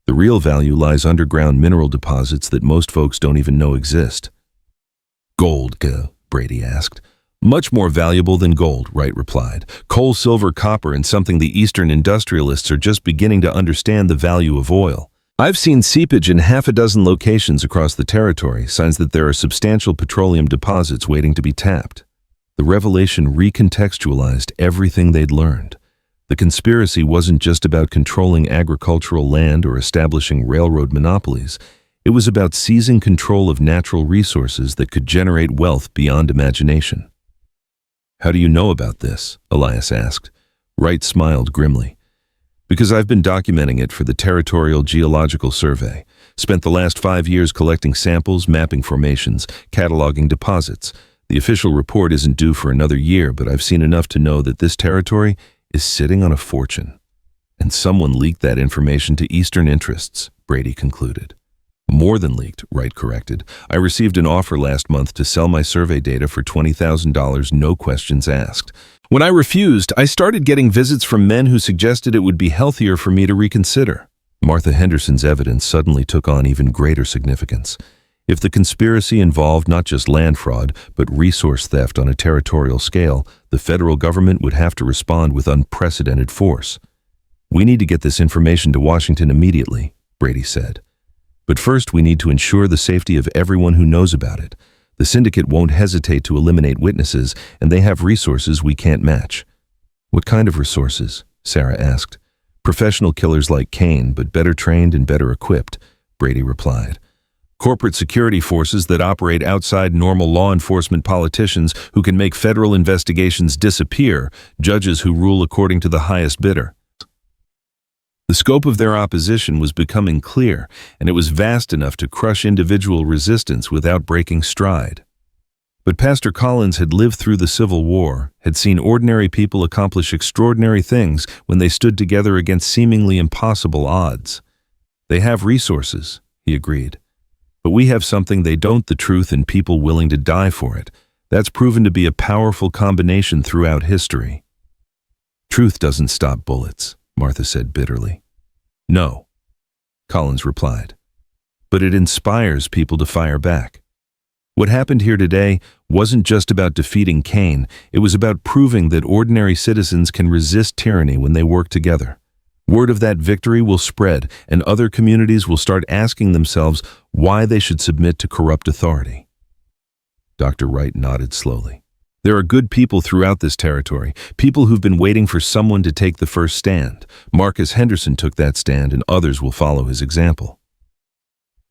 The real value lies underground mineral deposits that most folks don't even know exist." "Gold, Brady asked. "Much more valuable than gold," Wright replied. "Coal, silver, copper, and something the Eastern industrialists are just beginning to understand, the value of oil. I've seen seepage in 6 locations across the territory, signs that there are substantial petroleum deposits waiting to be tapped." The revelation recontextualized everything they'd learned. The conspiracy wasn't just about controlling agricultural land or establishing railroad monopolies. It was about seizing control of natural resources that could generate wealth beyond imagination. "How do you know about this?" Elias asked. Wright smiled grimly. "Because I've been documenting it for the Territorial Geological Survey. Spent the last 5 years collecting samples, mapping formations, cataloging deposits. The official report isn't due for another year, but I've seen enough to know that this territory is sitting on a fortune. And someone leaked that information to Eastern interests," Brady concluded. "More than leaked," Wright corrected. "I received an offer last month to sell my survey data for $20,000, no questions asked. When I refused, I started getting visits from men who suggested it would be healthier for me to reconsider." Martha Henderson's evidence suddenly took on even greater significance. If the conspiracy involved not just land fraud, but resource theft on a territorial scale, the federal government would have to respond with unprecedented force. "We need to get this information to Washington immediately," Brady said. "But first we need to ensure the safety of everyone who knows about it. The syndicate won't hesitate to eliminate witnesses, and they have resources we can't match." "What kind of resources?" Sarah asked. "Professional killers like Cain, but better trained and better equipped," Brady replied. "Corporate security forces that operate outside normal law enforcement, politicians who can make federal investigations disappear, judges who rule according to the highest bidder." The scope of their opposition was becoming clear, and it was vast enough to crush individual resistance without breaking stride. But Pastor Collins had lived through the Civil War, had seen ordinary people accomplish extraordinary things when they stood together against seemingly impossible odds. "They have resources," he agreed. "But we have something they don't, the truth and people willing to die for it. That's proven to be a powerful combination throughout history." "Truth doesn't stop bullets," Martha said bitterly. "No," Collins replied. "But it inspires people to fire back. What happened here today wasn't just about defeating Cain, it was about proving that ordinary citizens can resist tyranny when they work together. Word of that victory will spread, and other communities will start asking themselves why they should submit to corrupt authority." Dr. Wright nodded slowly. "There are good people throughout this territory, people who've been waiting for someone to take the first stand. Marcus Henderson took that stand, and others will follow his example.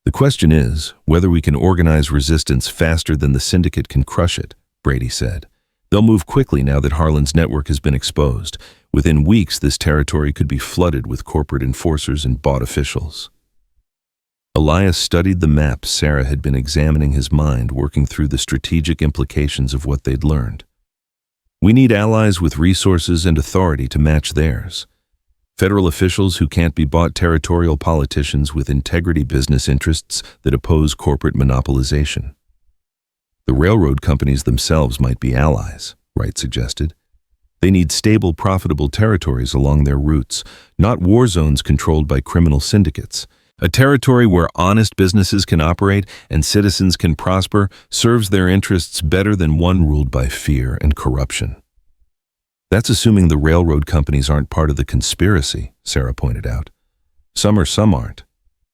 The question is whether we can organize resistance faster than the syndicate can crush it," Brady said. They'll move quickly now that Harlan's network has been exposed. Within weeks, this territory could be flooded with corporate enforcers and bought officials. Elias studied the map. Sarah had been examining his mind, working through the strategic implications of what they'd learned. We need allies with resources and authority to match theirs. Federal officials who can't be bought, territorial politicians with integrity, business interests that oppose corporate monopolization. The railroad companies themselves might be allies, Wright suggested. They need stable, profitable territories along their routes, not war zones controlled by criminal syndicates. A territory where honest businesses can operate and citizens can prosper serves their interests better than one ruled by fear and corruption. That's assuming the railroad companies aren't part of the conspiracy, Sarah pointed out. Some are, some aren't,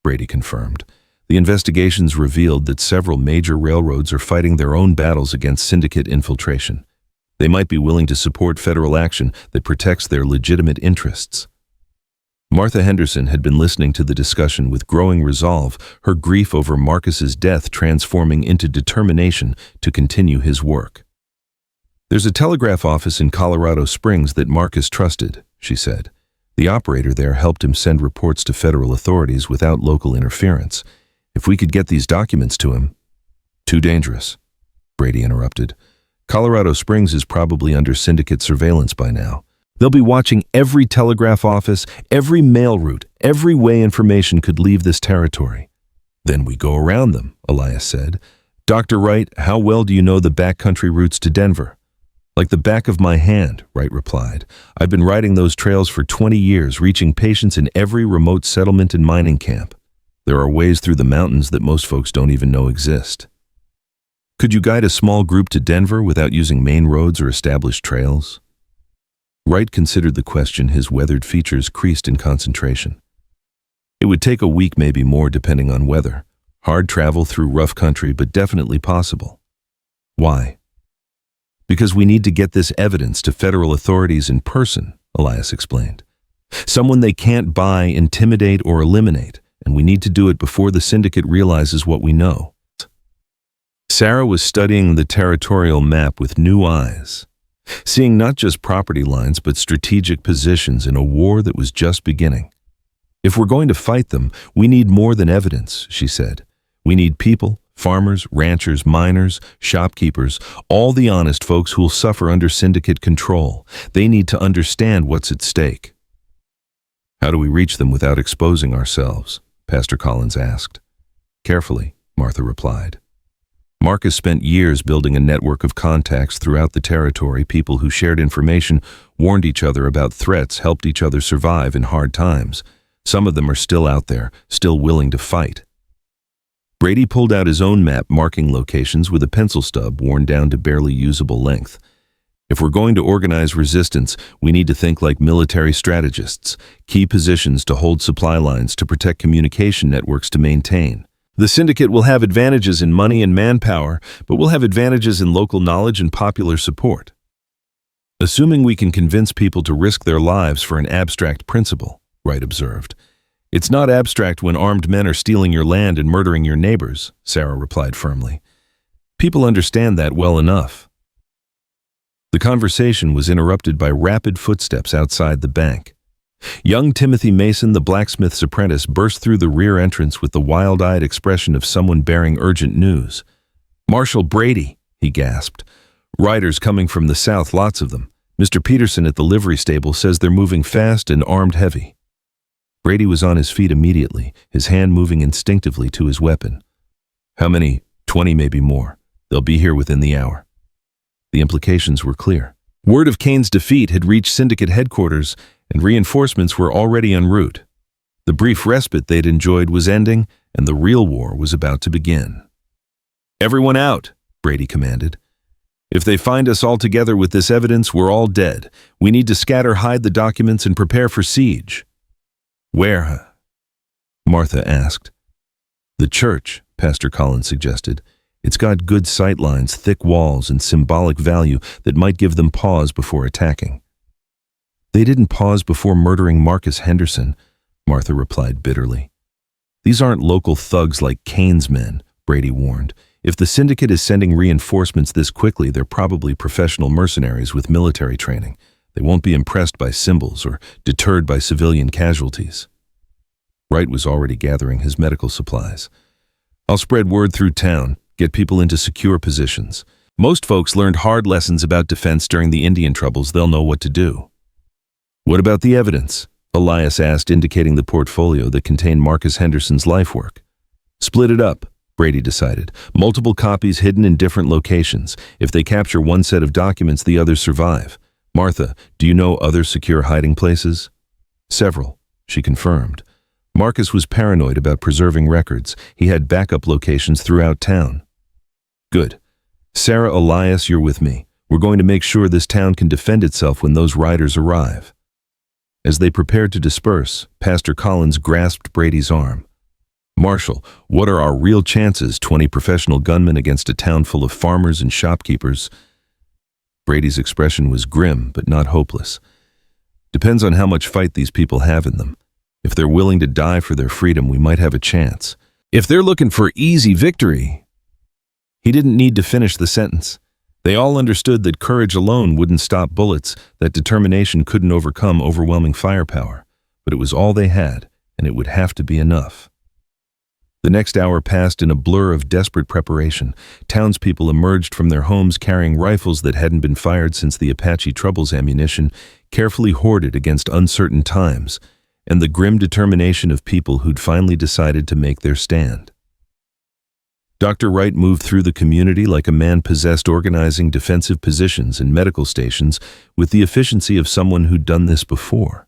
Brady confirmed. The investigations revealed that several major railroads are fighting their own battles against syndicate infiltration. They might be willing to support federal action that protects their legitimate interests. Martha Henderson had been listening to the discussion with growing resolve, her grief over Marcus's death transforming into determination to continue his work. "There's a telegraph office in Colorado Springs that Marcus trusted," she said. "The operator there helped him send reports to federal authorities without local interference. If we could get these documents to him—" "Too dangerous," Brady interrupted. "Colorado Springs is probably under syndicate surveillance by now. They'll be watching every telegraph office, every mail route, every way information could leave this territory." "Then we go around them," Elias said. "Dr. Wright, how well do you know the backcountry routes to Denver?" "Like the back of my hand," Wright replied. "I've been riding those trails for 20 years, reaching patients in every remote settlement and mining camp. There are ways through the mountains that most folks don't even know exist." "Could you guide a small group to Denver without using main roads or established trails?" Wright considered the question, his weathered features creased in concentration. "It would take a week, maybe more, depending on weather. Hard travel through rough country, but definitely possible." "Why?" "Because we need to get this evidence to federal authorities in person," Elias explained. "Someone they can't buy, intimidate, or eliminate, and we need to do it before the syndicate realizes what we know." Sarah was studying the territorial map with new eyes, seeing not just property lines but strategic positions in a war that was just beginning. "If we're going to fight them, we need more than evidence," she said. "We need people, farmers, ranchers, miners, shopkeepers, all the honest folks who'll suffer under syndicate control. They need to understand what's at stake." "How do we reach them without exposing ourselves?" Pastor Collins asked. "Carefully," Martha replied. Marcus spent years building a network of contacts throughout the territory. People who shared information, warned each other about threats, helped each other survive in hard times. Some of them are still out there, still willing to fight. Brady pulled out his own map, marking locations with a pencil stub worn down to barely usable length. "If we're going to organize resistance, we need to think like military strategists. Key positions to hold supply lines, to protect communication networks, to maintain. The syndicate will have advantages in money and manpower, but we'll have advantages in local knowledge and popular support. Assuming we can convince people to risk their lives for an abstract principle," Wright observed. "It's not abstract when armed men are stealing your land and murdering your neighbors," Sarah replied firmly. "People understand that well enough." The conversation was interrupted by rapid footsteps outside the bank. Young Timothy Mason, the blacksmith's apprentice, burst through the rear entrance with the wild-eyed expression of someone bearing urgent news. "Marshal Brady," he gasped. "Riders coming from the south, lots of them. Mr. Peterson at the livery stable says they're moving fast and armed heavy." Brady was on his feet immediately, his hand moving instinctively to his weapon. "How many?" 20, maybe more. "They'll be here within the hour." The implications were clear. Word of Kane's defeat had reached syndicate headquarters, and reinforcements were already en route. The brief respite they'd enjoyed was ending, and the real war was about to begin. "Everyone out," Brady commanded. "If they find us all together with this evidence, we're all dead. We need to scatter, hide the documents, and prepare for siege." "Where?" Martha asked. "The church," Pastor Collins suggested. "It's got good sight lines, thick walls, and symbolic value that might give them pause before attacking." "They didn't pause before murdering Marcus Henderson," Martha replied bitterly. "These aren't local thugs like Kane's men," Brady warned. If the syndicate is sending reinforcements this quickly, they're probably professional mercenaries with military training. They won't be impressed by symbols or deterred by civilian casualties. Wright was already gathering his medical supplies. I'll spread word through town, get people into secure positions. Most folks learned hard lessons about defense during the Indian troubles. They'll know what to do. What about the evidence? Elias asked, indicating the portfolio that contained Marcus Henderson's life work. Split it up, Brady decided. Multiple copies hidden in different locations. If they capture one set of documents, the others survive. Martha, do you know other secure hiding places? Several, she confirmed. Marcus was paranoid about preserving records. He had backup locations throughout town. Good. Sarah, Elias, you're with me. We're going to make sure this town can defend itself when those riders arrive. As they prepared to disperse, Pastor Collins grasped Brady's arm. Marshal, what are our real chances, 20 professional gunmen against a town full of farmers and shopkeepers? Brady's expression was grim, but not hopeless. Depends on how much fight these people have in them. If they're willing to die for their freedom, we might have a chance. If they're looking for easy victory... He didn't need to finish the sentence. They all understood that courage alone wouldn't stop bullets, that determination couldn't overcome overwhelming firepower. But it was all they had, and it would have to be enough. The next hour passed in a blur of desperate preparation. Townspeople emerged from their homes carrying rifles that hadn't been fired since the Apache Trouble's ammunition, carefully hoarded against uncertain times, and the grim determination of people who'd finally decided to make their stand. Dr. Wright moved through the community like a man possessed, organizing defensive positions and medical stations with the efficiency of someone who'd done this before.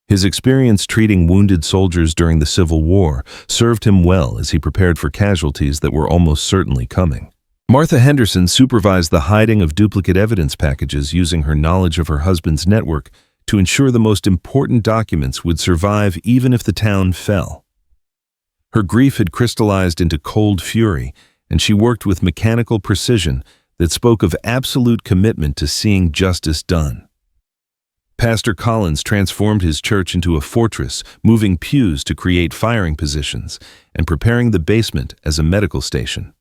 His experience treating wounded soldiers during the Civil War served him well as he prepared for casualties that were almost certainly coming. Martha Henderson supervised the hiding of duplicate evidence packages using her knowledge of her husband's network to ensure the most important documents would survive even if the town fell. Her grief had crystallized into cold fury, and she worked with mechanical precision that spoke of absolute commitment to seeing justice done. Pastor Collins transformed his church into a fortress, moving pews to create firing positions and preparing the basement as a medical station.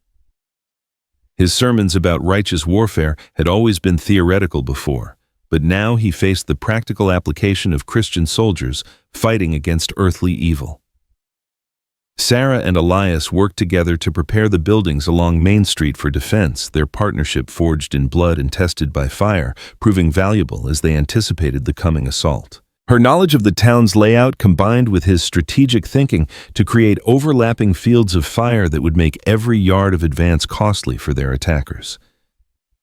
His sermons about righteous warfare had always been theoretical before, but now he faced the practical application of Christian soldiers fighting against earthly evil. Sarah and Elias worked together to prepare the buildings along Main Street for defense, their partnership forged in blood and tested by fire, proving valuable as they anticipated the coming assault. Her knowledge of the town's layout combined with his strategic thinking to create overlapping fields of fire that would make every yard of advance costly for their attackers.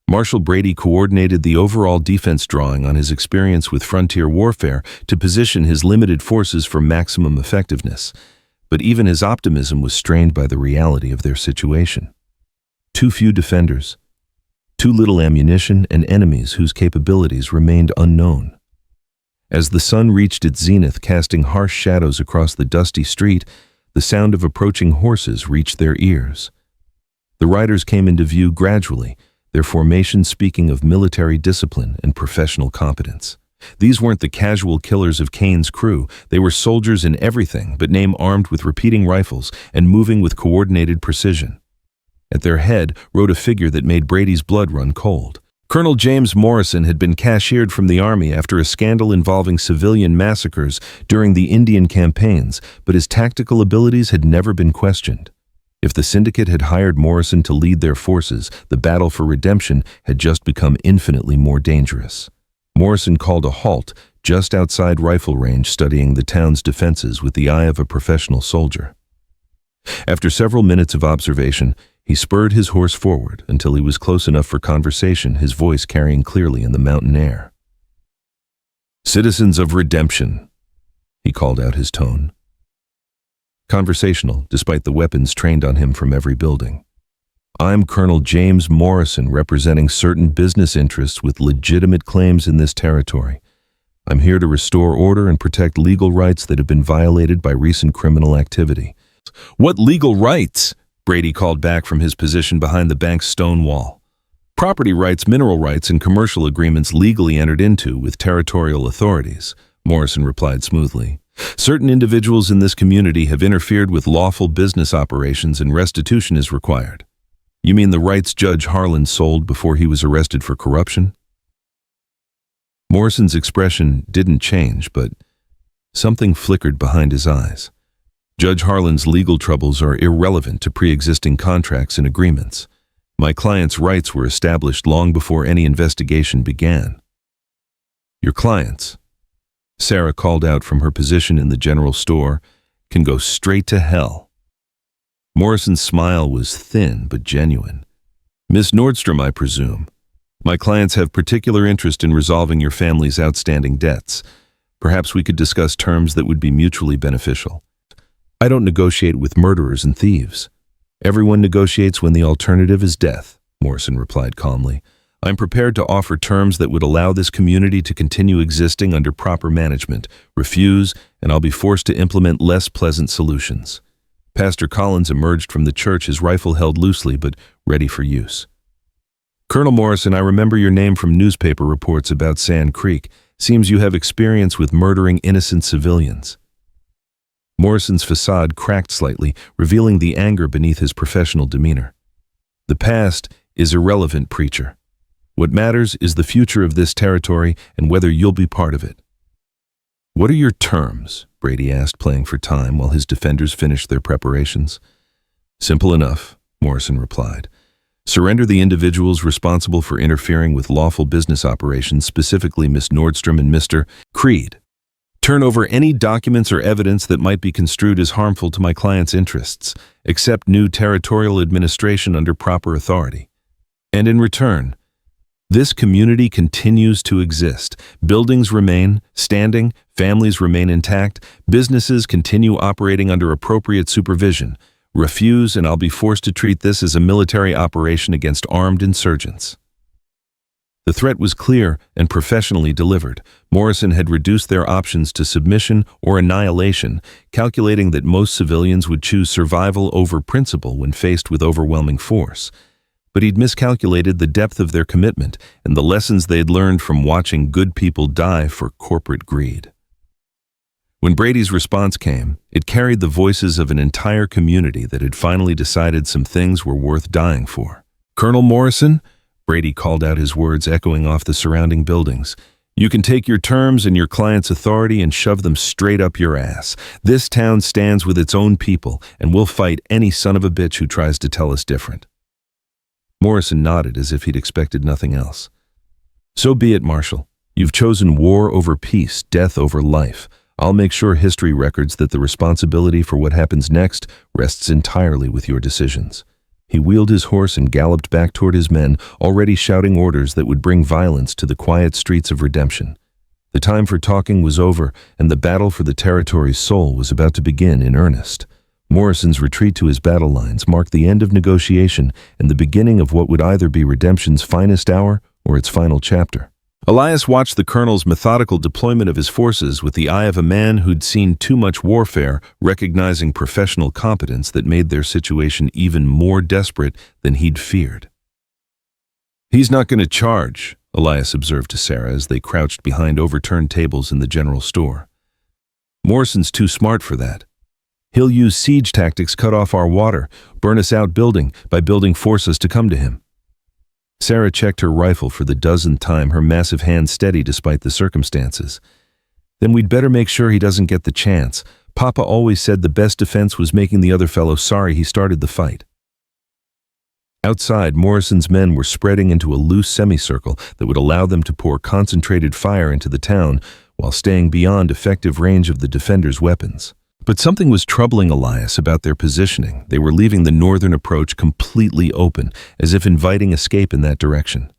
Marshal Brady coordinated the overall defense, drawing on his experience with frontier warfare to position his limited forces for maximum effectiveness. But even his optimism was strained by the reality of their situation. Too few defenders, too little ammunition, and enemies whose capabilities remained unknown. As the sun reached its zenith, casting harsh shadows across the dusty street, the sound of approaching horses reached their ears. The riders came into view gradually, their formation speaking of military discipline and professional competence. These weren't the casual killers of Kane's crew. They were soldiers in everything but name, armed with repeating rifles and moving with coordinated precision. At their head rode a figure that made Brady's blood run cold. Colonel James Morrison had been cashiered from the Army after a scandal involving civilian massacres during the Indian campaigns, but his tactical abilities had never been questioned. If the syndicate had hired Morrison to lead their forces, the battle for redemption had just become infinitely more dangerous. Morrison called a halt just outside rifle range, studying the town's defenses with the eye of a professional soldier. After several minutes of observation, he spurred his horse forward until he was close enough for conversation, his voice carrying clearly in the mountain air. "Citizens of redemption," he called out, his tone conversational, despite the weapons trained on him from every building. "I'm Colonel James Morrison, representing certain business interests with legitimate claims in this territory. I'm here to restore order and protect legal rights that have been violated by recent criminal activity." "What legal rights?" Brady called back from his position behind the bank's stone wall. "Property rights, mineral rights, and commercial agreements legally entered into with territorial authorities," Morrison replied smoothly. "Certain individuals in this community have interfered with lawful business operations and restitution is required." You mean the rights Judge Harlan sold before he was arrested for corruption? Morrison's expression didn't change, but something flickered behind his eyes. Judge Harlan's legal troubles are irrelevant to pre-existing contracts and agreements. My client's rights were established long before any investigation began. Your clients, Sarah called out from her position in the general store, can go straight to hell. Morrison's smile was thin but genuine. Miss Nordstrom, I presume. My clients have particular interest in resolving your family's outstanding debts. Perhaps we could discuss terms that would be mutually beneficial. I don't negotiate with murderers and thieves. Everyone negotiates when the alternative is death, Morrison replied calmly. I'm prepared to offer terms that would allow this community to continue existing under proper management. Refuse, and I'll be forced to implement less pleasant solutions. Pastor Collins emerged from the church, his rifle held loosely but ready for use. Colonel Morrison, I remember your name from newspaper reports about Sand Creek. Seems you have experience with murdering innocent civilians. Morrison's facade cracked slightly, revealing the anger beneath his professional demeanor. The past is irrelevant, preacher. What matters is the future of this territory and whether you'll be part of it. What are your terms? Brady asked, playing for time while his defenders finished their preparations. Simple enough, Morrison replied. Surrender the individuals responsible for interfering with lawful business operations, specifically Miss Nordstrom and Mr. Creed. Turn over any documents or evidence that might be construed as harmful to my client's interests. Accept new territorial administration under proper authority. And in return, this community continues to exist. Buildings remain standing, families remain intact, businesses continue operating under appropriate supervision. Refuse, and I'll be forced to treat this as a military operation against armed insurgents. The threat was clear and professionally delivered. Morrison had reduced their options to submission or annihilation, calculating that most civilians would choose survival over principle when faced with overwhelming force. But he'd miscalculated the depth of their commitment and the lessons they'd learned from watching good people die for corporate greed. When Brady's response came, it carried the voices of an entire community that had finally decided some things were worth dying for. Colonel Morrison, Brady called out, his words echoing off the surrounding buildings. You can take your terms and your client's authority and shove them straight up your ass. This town stands with its own people, and we'll fight any son of a bitch who tries to tell us different. Morrison nodded as if he'd expected nothing else. So be it, Marshal. You've chosen war over peace, death over life. I'll make sure history records that the responsibility for what happens next rests entirely with your decisions. He wheeled his horse and galloped back toward his men, already shouting orders that would bring violence to the quiet streets of redemption. The time for talking was over, and the battle for the territory's soul was about to begin in earnest. Morrison's retreat to his battle lines marked the end of negotiation and the beginning of what would either be redemption's finest hour or its final chapter. Elias watched the colonel's methodical deployment of his forces with the eye of a man who'd seen too much warfare, recognizing professional competence that made their situation even more desperate than he'd feared. He's not going to charge, Elias observed to Sarah as they crouched behind overturned tables in the general store. Morrison's too smart for that. He'll use siege tactics, cut off our water, burn us out building, by building force us to come to him. Sarah checked her rifle for the dozenth time, her massive hand steady despite the circumstances. Then we'd better make sure he doesn't get the chance. Papa always said the best defense was making the other fellow sorry he started the fight. Outside, Morrison's men were spreading into a loose semicircle that would allow them to pour concentrated fire into the town while staying beyond effective range of the defenders' weapons. But something was troubling Elias about their positioning. They were leaving the northern approach completely open, as if inviting escape in that direction.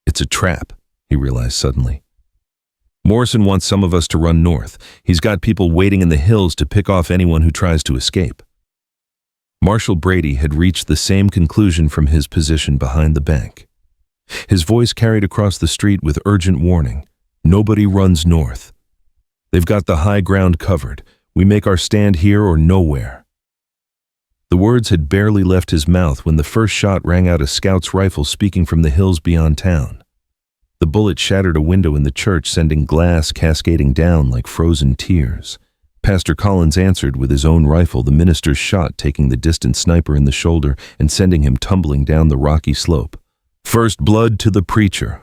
It's a trap, he realized suddenly. Morrison wants some of us to run north. He's got people waiting in the hills to pick off anyone who tries to escape. Marshal Brady had reached the same conclusion from his position behind the bank. His voice carried across the street with urgent warning. Nobody runs north. They've got the high ground covered. We make our stand here or nowhere. The words had barely left his mouth when the first shot rang out, a scout's rifle speaking from the hills beyond town. The bullet shattered a window in the church, sending glass cascading down like frozen tears. Pastor Collins answered with his own rifle, the minister's shot taking the distant sniper in the shoulder and sending him tumbling down the rocky slope. "First blood to the preacher."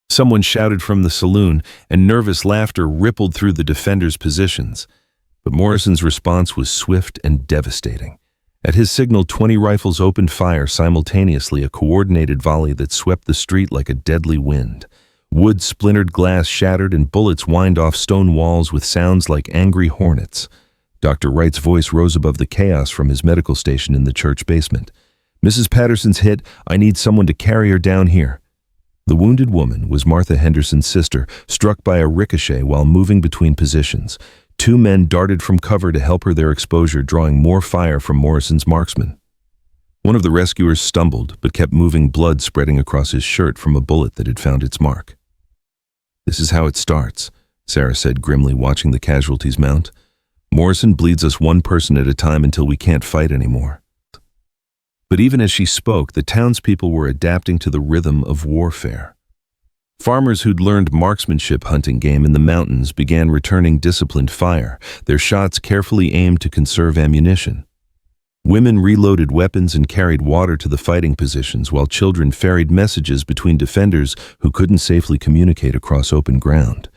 Someone shouted from the saloon, and nervous laughter rippled through the defenders' positions. But Morrison's response was swift and devastating. At his signal, 20 rifles opened fire simultaneously, a coordinated volley that swept the street like a deadly wind. Wood splintered, glass shattered, and bullets whined off stone walls with sounds like angry hornets. Dr. Wright's voice rose above the chaos from his medical station in the church basement. "Mrs. Patterson's hit. I need someone to carry her down here." The wounded woman was Martha Henderson's sister, struck by a ricochet while moving between positions. 2 men darted from cover to help her, their exposure drawing more fire from Morrison's marksmen. One of the rescuers stumbled, but kept moving, blood spreading across his shirt from a bullet that had found its mark. "This is how it starts," Sarah said grimly, watching the casualties mount. "Morrison bleeds us one person at a time until we can't fight anymore." But even as she spoke, the townspeople were adapting to the rhythm of warfare. Farmers who'd learned marksmanship hunting game in the mountains began returning disciplined fire, their shots carefully aimed to conserve ammunition. Women reloaded weapons and carried water to the fighting positions, while children ferried messages between defenders who couldn't safely communicate across open ground.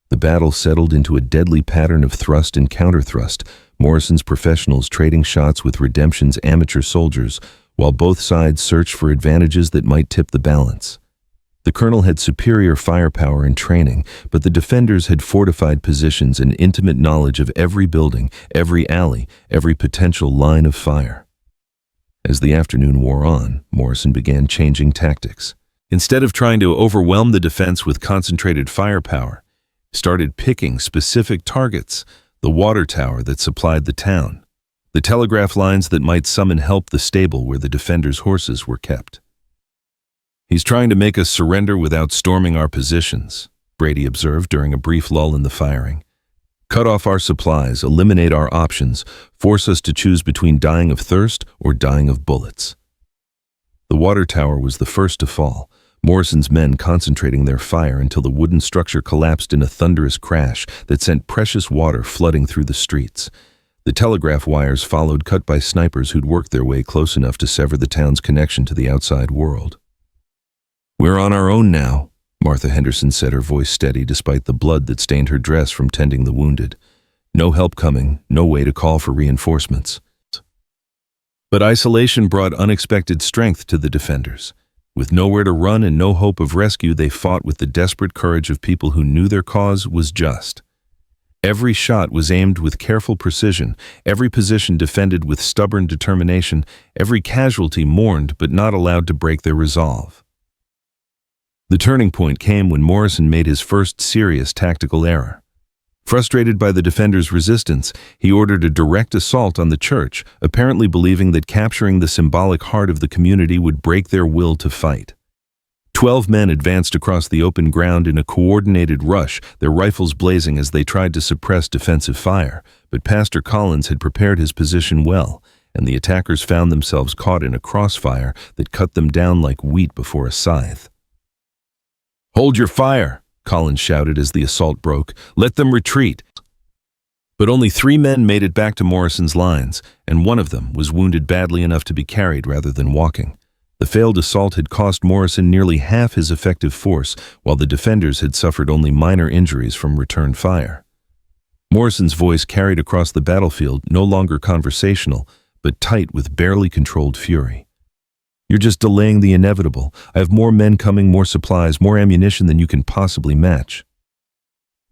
The battle settled into a deadly pattern of thrust and counter-thrust, Morrison's professionals trading shots with Redemption's amateur soldiers, while both sides searched for advantages that might tip the balance. The colonel had superior firepower and training, but the defenders had fortified positions and intimate knowledge of every building, every alley, every potential line of fire. As the afternoon wore on, Morrison began changing tactics. Instead of trying to overwhelm the defense with concentrated firepower, he started picking specific targets: the water tower that supplied the town, the telegraph lines that might summon help, the stable where the defenders' horses were kept. "He's trying to make us surrender without storming our positions," Brady observed during a brief lull in the firing. "Cut off our supplies, eliminate our options, force us to choose between dying of thirst or dying of bullets." The water tower was the first to fall, Morrison's men concentrating their fire until the wooden structure collapsed in a thunderous crash that sent precious water flooding through the streets. The telegraph wires followed, cut by snipers who'd worked their way close enough to sever the town's connection to the outside world. "We're on our own now," Martha Henderson said, her voice steady despite the blood that stained her dress from tending the wounded. "No help coming, no way to call for reinforcements." But isolation brought unexpected strength to the defenders. With nowhere to run and no hope of rescue, they fought with the desperate courage of people who knew their cause was just. Every shot was aimed with careful precision, every position defended with stubborn determination, every casualty mourned but not allowed to break their resolve. The turning point came when Morrison made his first serious tactical error. Frustrated by the defenders' resistance, he ordered a direct assault on the church, apparently believing that capturing the symbolic heart of the community would break their will to fight. 12 men advanced across the open ground in a coordinated rush, their rifles blazing as they tried to suppress defensive fire. But Pastor Collins had prepared his position well, and the attackers found themselves caught in a crossfire that cut them down like wheat before a scythe. "Hold your fire," Collins shouted as the assault broke. "Let them retreat." But only 3 men made it back to Morrison's lines, and one of them was wounded badly enough to be carried rather than walking. The failed assault had cost Morrison nearly half his effective force, while the defenders had suffered only minor injuries from return fire. Morrison's voice carried across the battlefield, no longer conversational, but tight with barely controlled fury. "You're just delaying the inevitable. I have more men coming, more supplies, more ammunition than you can possibly match."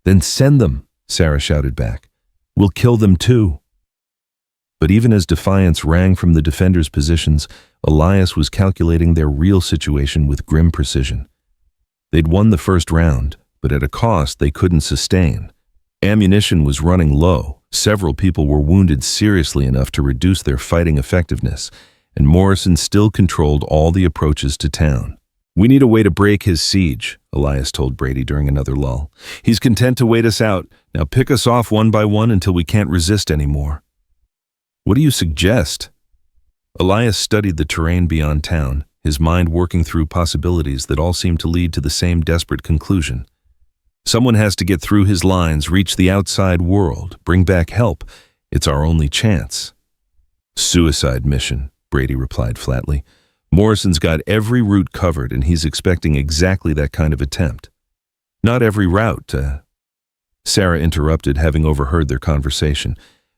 "Then send them," Sarah shouted back. "We'll kill them too." But even as defiance rang from the defenders' positions, Elias was calculating their real situation with grim precision. They'd won the first round, but at a cost they couldn't sustain. Ammunition was running low, several people were wounded seriously enough to reduce their fighting effectiveness, and Morrison still controlled all the approaches to town. "We need a way to break his siege," Elias told Brady during another lull. "He's content to wait us out. Now pick us off one by one until we can't resist anymore." "What do you suggest?" Elias studied the terrain beyond town, his mind working through possibilities that all seemed to lead to the same desperate conclusion. Someone has to get through his lines, reach the outside world, bring back help. It's our only chance. Suicide mission, Brady replied flatly. Morrison's got every route covered, and he's expecting exactly that kind of attempt. Not every route, Sarah interrupted, having overheard their conversation.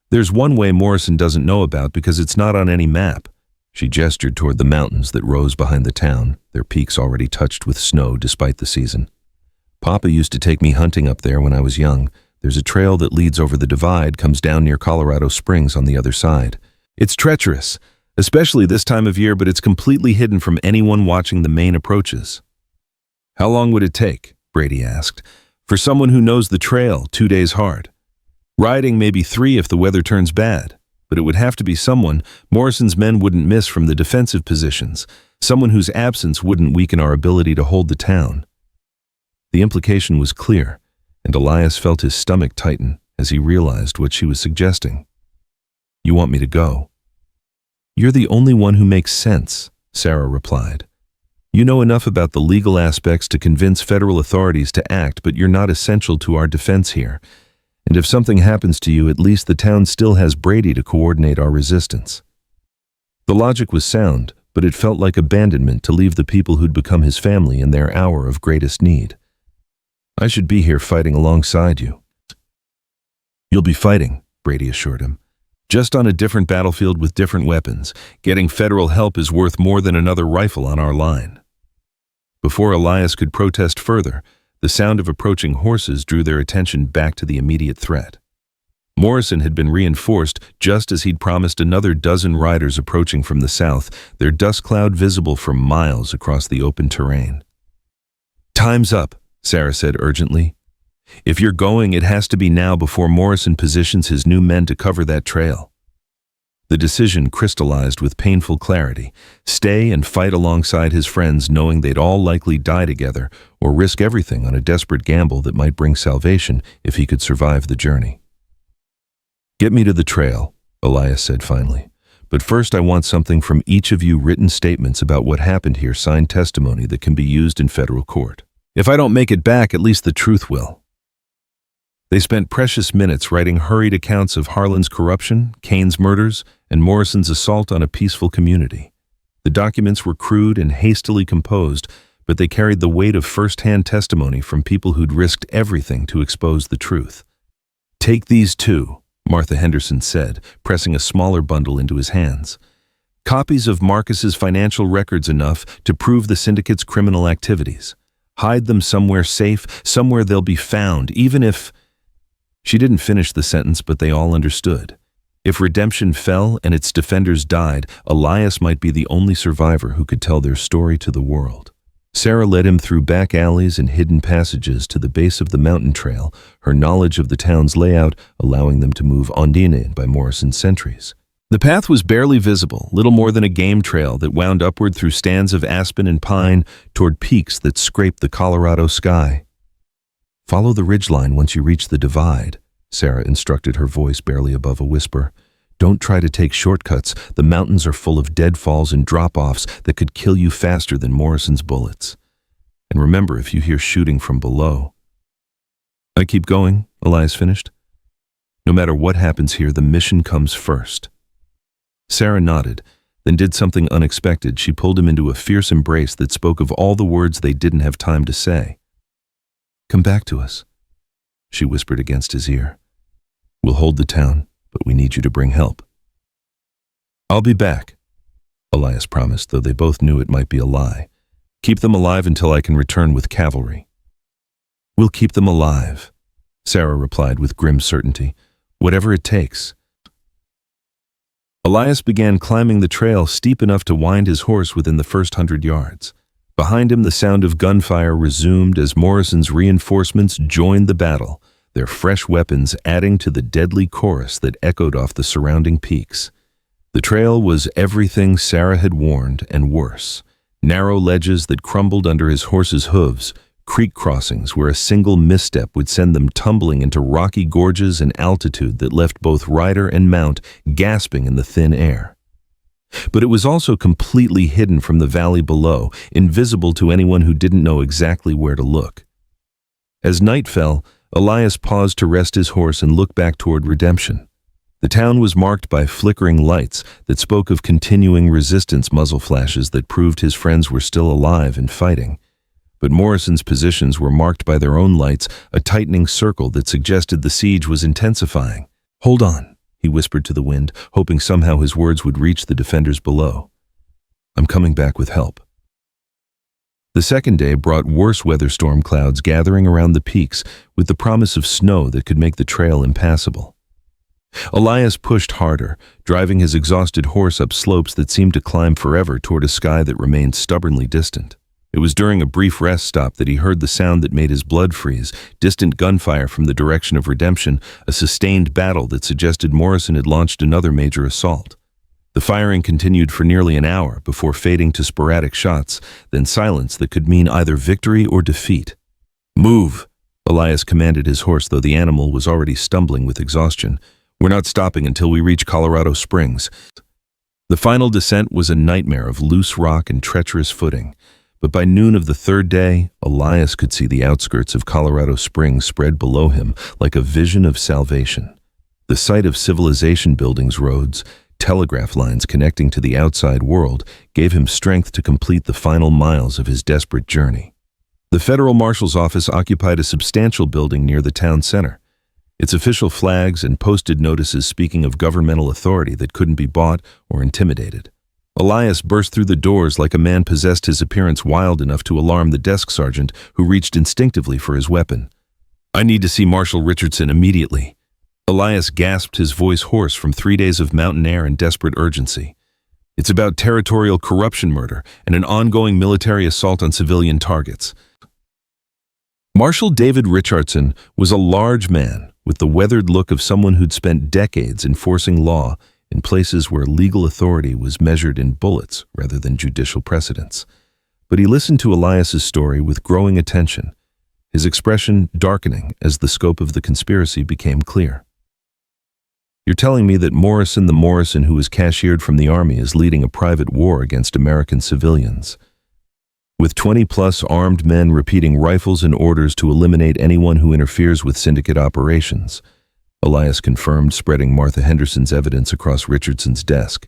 There's one way Morrison doesn't know about because it's not on any map. She gestured toward the mountains that rose behind the town, their peaks already touched with snow despite the season. Papa used to take me hunting up there when I was young. There's a trail that leads over the divide, comes down near Colorado Springs on the other side. It's treacherous, especially this time of year, but it's completely hidden from anyone watching the main approaches. How long would it take? Brady asked. For someone who knows the trail, 2 days hard. Riding maybe 3 if the weather turns bad, but it would have to be someone Morrison's men wouldn't miss from the defensive positions, someone whose absence wouldn't weaken our ability to hold the town. The implication was clear, and Elias felt his stomach tighten as he realized what she was suggesting. You want me to go? You're the only one who makes sense, Sarah replied. You know enough about the legal aspects to convince federal authorities to act, but you're not essential to our defense here. And if something happens to you, at least the town still has Brady to coordinate our resistance. The logic was sound, but it felt like abandonment to leave the people who'd become his family in their hour of greatest need. I should be here fighting alongside you. You'll be fighting, Brady assured him. Just on a different battlefield with different weapons. Getting federal help is worth more than another rifle on our line. Before Elias could protest further, the sound of approaching horses drew their attention back to the immediate threat. Morrison had been reinforced just as he'd promised another dozen riders approaching from the south, their dust cloud visible for miles across the open terrain. Time's up, Sarah said urgently. If you're going, it has to be now before Morrison positions his new men to cover that trail. The decision crystallized with painful clarity. Stay and fight alongside his friends, knowing they'd all likely die together, or risk everything on a desperate gamble that might bring salvation if he could survive the journey. Get me to the trail, Elias said finally. But first I want something from each of you, written statements about what happened here, signed testimony that can be used in federal court. If I don't make it back, at least the truth will. They spent precious minutes writing hurried accounts of Harlan's corruption, Kane's murders, and Morrison's assault on a peaceful community. The documents were crude and hastily composed, but they carried the weight of first-hand testimony from people who'd risked everything to expose the truth. Take these too, Martha Henderson said, pressing a smaller bundle into his hands. Copies of Marcus's financial records enough to prove the syndicate's criminal activities. Hide them somewhere safe, somewhere they'll be found, even if... She didn't finish the sentence, but they all understood. If redemption fell and its defenders died, Elias might be the only survivor who could tell their story to the world. Sarah led him through back alleys and hidden passages to the base of the mountain trail, her knowledge of the town's layout allowing them to move undine by Morrison's sentries. The path was barely visible, little more than a game trail that wound upward through stands of aspen and pine toward peaks that scraped the Colorado sky. Follow the ridgeline once you reach the divide, Sarah instructed, her voice barely above a whisper. Don't try to take shortcuts. The mountains are full of deadfalls and drop-offs that could kill you faster than Morrison's bullets. And remember, if you hear shooting from below... I keep going, Elias finished. No matter what happens here, the mission comes first. Sarah nodded, then did something unexpected. She pulled him into a fierce embrace that spoke of all the words they didn't have time to say. Come back to us, she whispered against his ear. We'll hold the town, but we need you to bring help. I'll be back, Elias promised, though they both knew it might be a lie. Keep them alive until I can return with cavalry. We'll keep them alive, Sarah replied with grim certainty. Whatever it takes. Elias began climbing the trail steep enough to wind his horse within the first 100 yards. Behind him, the sound of gunfire resumed as Morrison's reinforcements joined the battle, their fresh weapons adding to the deadly chorus that echoed off the surrounding peaks. The trail was everything Sarah had warned and worse. Narrow ledges that crumbled under his horse's hooves, creek crossings where a single misstep would send them tumbling into rocky gorges and altitude that left both rider and mount gasping in the thin air. But it was also completely hidden from the valley below, invisible to anyone who didn't know exactly where to look. As night fell, Elias paused to rest his horse and look back toward redemption. The town was marked by flickering lights that spoke of continuing resistance muzzle flashes that proved his friends were still alive and fighting. But Morrison's positions were marked by their own lights, a tightening circle that suggested the siege was intensifying. "Hold on," he whispered to the wind, hoping somehow his words would reach the defenders below. "I'm coming back with help." The second day brought worse weather storm clouds gathering around the peaks with the promise of snow that could make the trail impassable. Elias pushed harder, driving his exhausted horse up slopes that seemed to climb forever toward a sky that remained stubbornly distant. It was during a brief rest stop that he heard the sound that made his blood freeze, distant gunfire from the direction of redemption, a sustained battle that suggested Morrison had launched another major assault. The firing continued for nearly an hour before fading to sporadic shots, then silence that could mean either victory or defeat. "Move," Elias commanded his horse, though the animal was already stumbling with exhaustion. "We're not stopping until we reach Colorado Springs." The final descent was a nightmare of loose rock and treacherous footing, but by noon of the third day, Elias could see the outskirts of Colorado Springs spread below him like a vision of salvation. The sight of civilization buildings, roads, telegraph lines connecting to the outside world gave him strength to complete the final miles of his desperate journey. The federal marshal's office occupied a substantial building near the town center. Its official flags and posted notices speaking of governmental authority that couldn't be bought or intimidated. Elias burst through the doors like a man possessed, his appearance wild enough to alarm the desk sergeant, who reached instinctively for his weapon. "I need to see Marshal Richardson immediately." Elias gasped, his voice hoarse from 3 days of mountain air and desperate urgency. "It's about territorial corruption murder and an ongoing military assault on civilian targets." Marshal David Richardson was a large man with the weathered look of someone who'd spent decades enforcing law in places where legal authority was measured in bullets rather than judicial precedents. But he listened to Elias's story with growing attention, his expression darkening as the scope of the conspiracy became clear. "You're telling me that Morrison, the Morrison who was cashiered from the army, is leading a private war against American civilians, with 20-plus armed men repeating rifles and orders to eliminate anyone who interferes with syndicate operations," Elias confirmed, spreading Martha Henderson's evidence across Richardson's desk.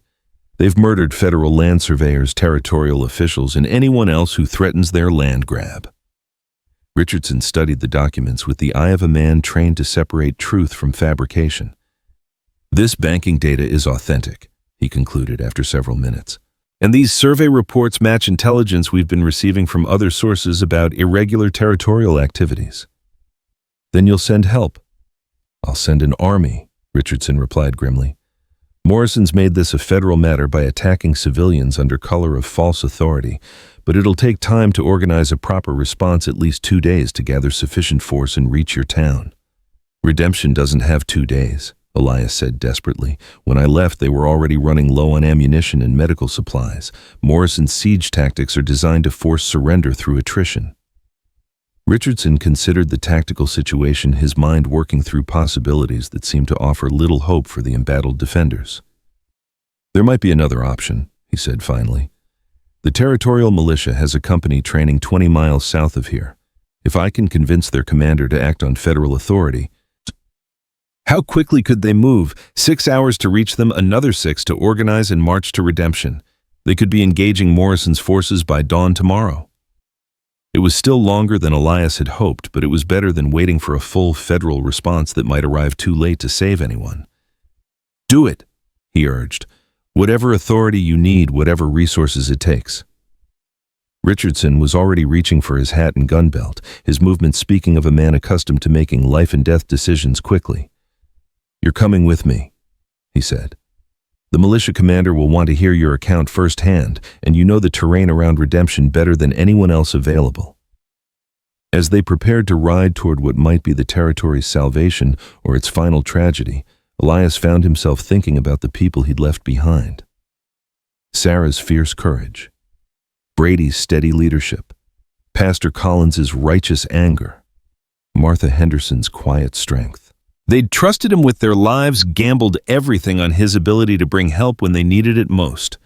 "They've murdered federal land surveyors, territorial officials, and anyone else who threatens their land grab." Richardson studied the documents with the eye of a man trained to separate truth from fabrication. "This banking data is authentic," he concluded after several minutes. "And these survey reports match intelligence we've been receiving from other sources about irregular territorial activities." "Then you'll send help?" "I'll send an army," Richardson replied grimly. "Morrison's made this a federal matter by attacking civilians under color of false authority, but it'll take time to organize a proper response, at least 2 days to gather sufficient force and reach your town." "Redemption doesn't have 2 days," Elias said desperately. "When I left, they were already running low on ammunition and medical supplies. Morrison's siege tactics are designed to force surrender through attrition." Richardson considered the tactical situation, his mind working through possibilities that seemed to offer little hope for the embattled defenders. "There might be another option," he said finally. "The territorial militia has a company training 20 miles south of here. If I can convince their commander to act on federal authority—" "How quickly could they move? 6 hours to reach them, another 6 to organize and march to redemption. They could be engaging Morrison's forces by dawn tomorrow." It was still longer than Elias had hoped, but it was better than waiting for a full federal response that might arrive too late to save anyone. "Do it," he urged. "Whatever authority you need, whatever resources it takes." Richardson was already reaching for his hat and gun belt, his movements speaking of a man accustomed to making life-and-death decisions quickly. "You're coming with me," he said. "The militia commander will want to hear your account firsthand, and you know the terrain around Redemption better than anyone else available." As they prepared to ride toward what might be the territory's salvation or its final tragedy, Elias found himself thinking about the people he'd left behind. Sarah's fierce courage, Brady's steady leadership, Pastor Collins's righteous anger, Martha Henderson's quiet strength. They'd trusted him with their lives, gambled everything on his ability to bring help when they needed it most.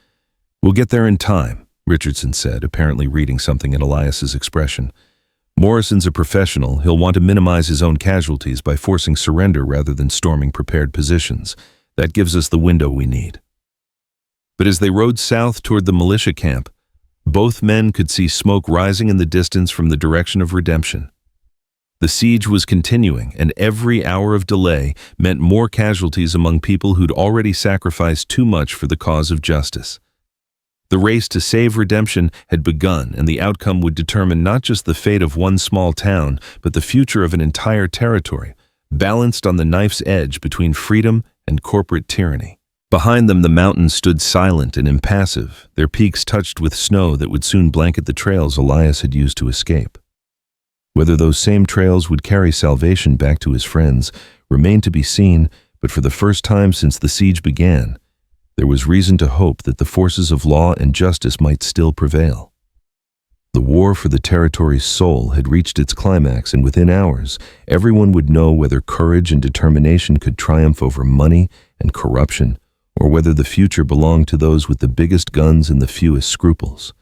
"We'll get there in time," Richardson said, apparently reading something in Elias's expression. Morrison's a professional. He'll want to minimize his own casualties by forcing surrender rather than storming prepared positions. That gives us the window we need. But as they rode south toward the militia camp, both men could see smoke rising in the distance from the direction of redemption. The siege was continuing, and every hour of delay meant more casualties among people who'd already sacrificed too much for the cause of justice. The race to save redemption had begun, and the outcome would determine not just the fate of one small town, but the future of an entire territory, balanced on the knife's edge between freedom and corporate tyranny. Behind them, the mountains stood silent and impassive, their peaks touched with snow that would soon blanket the trails Elias had used to escape. Whether those same trails would carry salvation back to his friends remained to be seen, but for the first time since the siege began, there was reason to hope that the forces of law and justice might still prevail. The war for the territory's soul had reached its climax, and within hours, everyone would know whether courage and determination could triumph over money and corruption, or whether the future belonged to those with the biggest guns and the fewest scruples.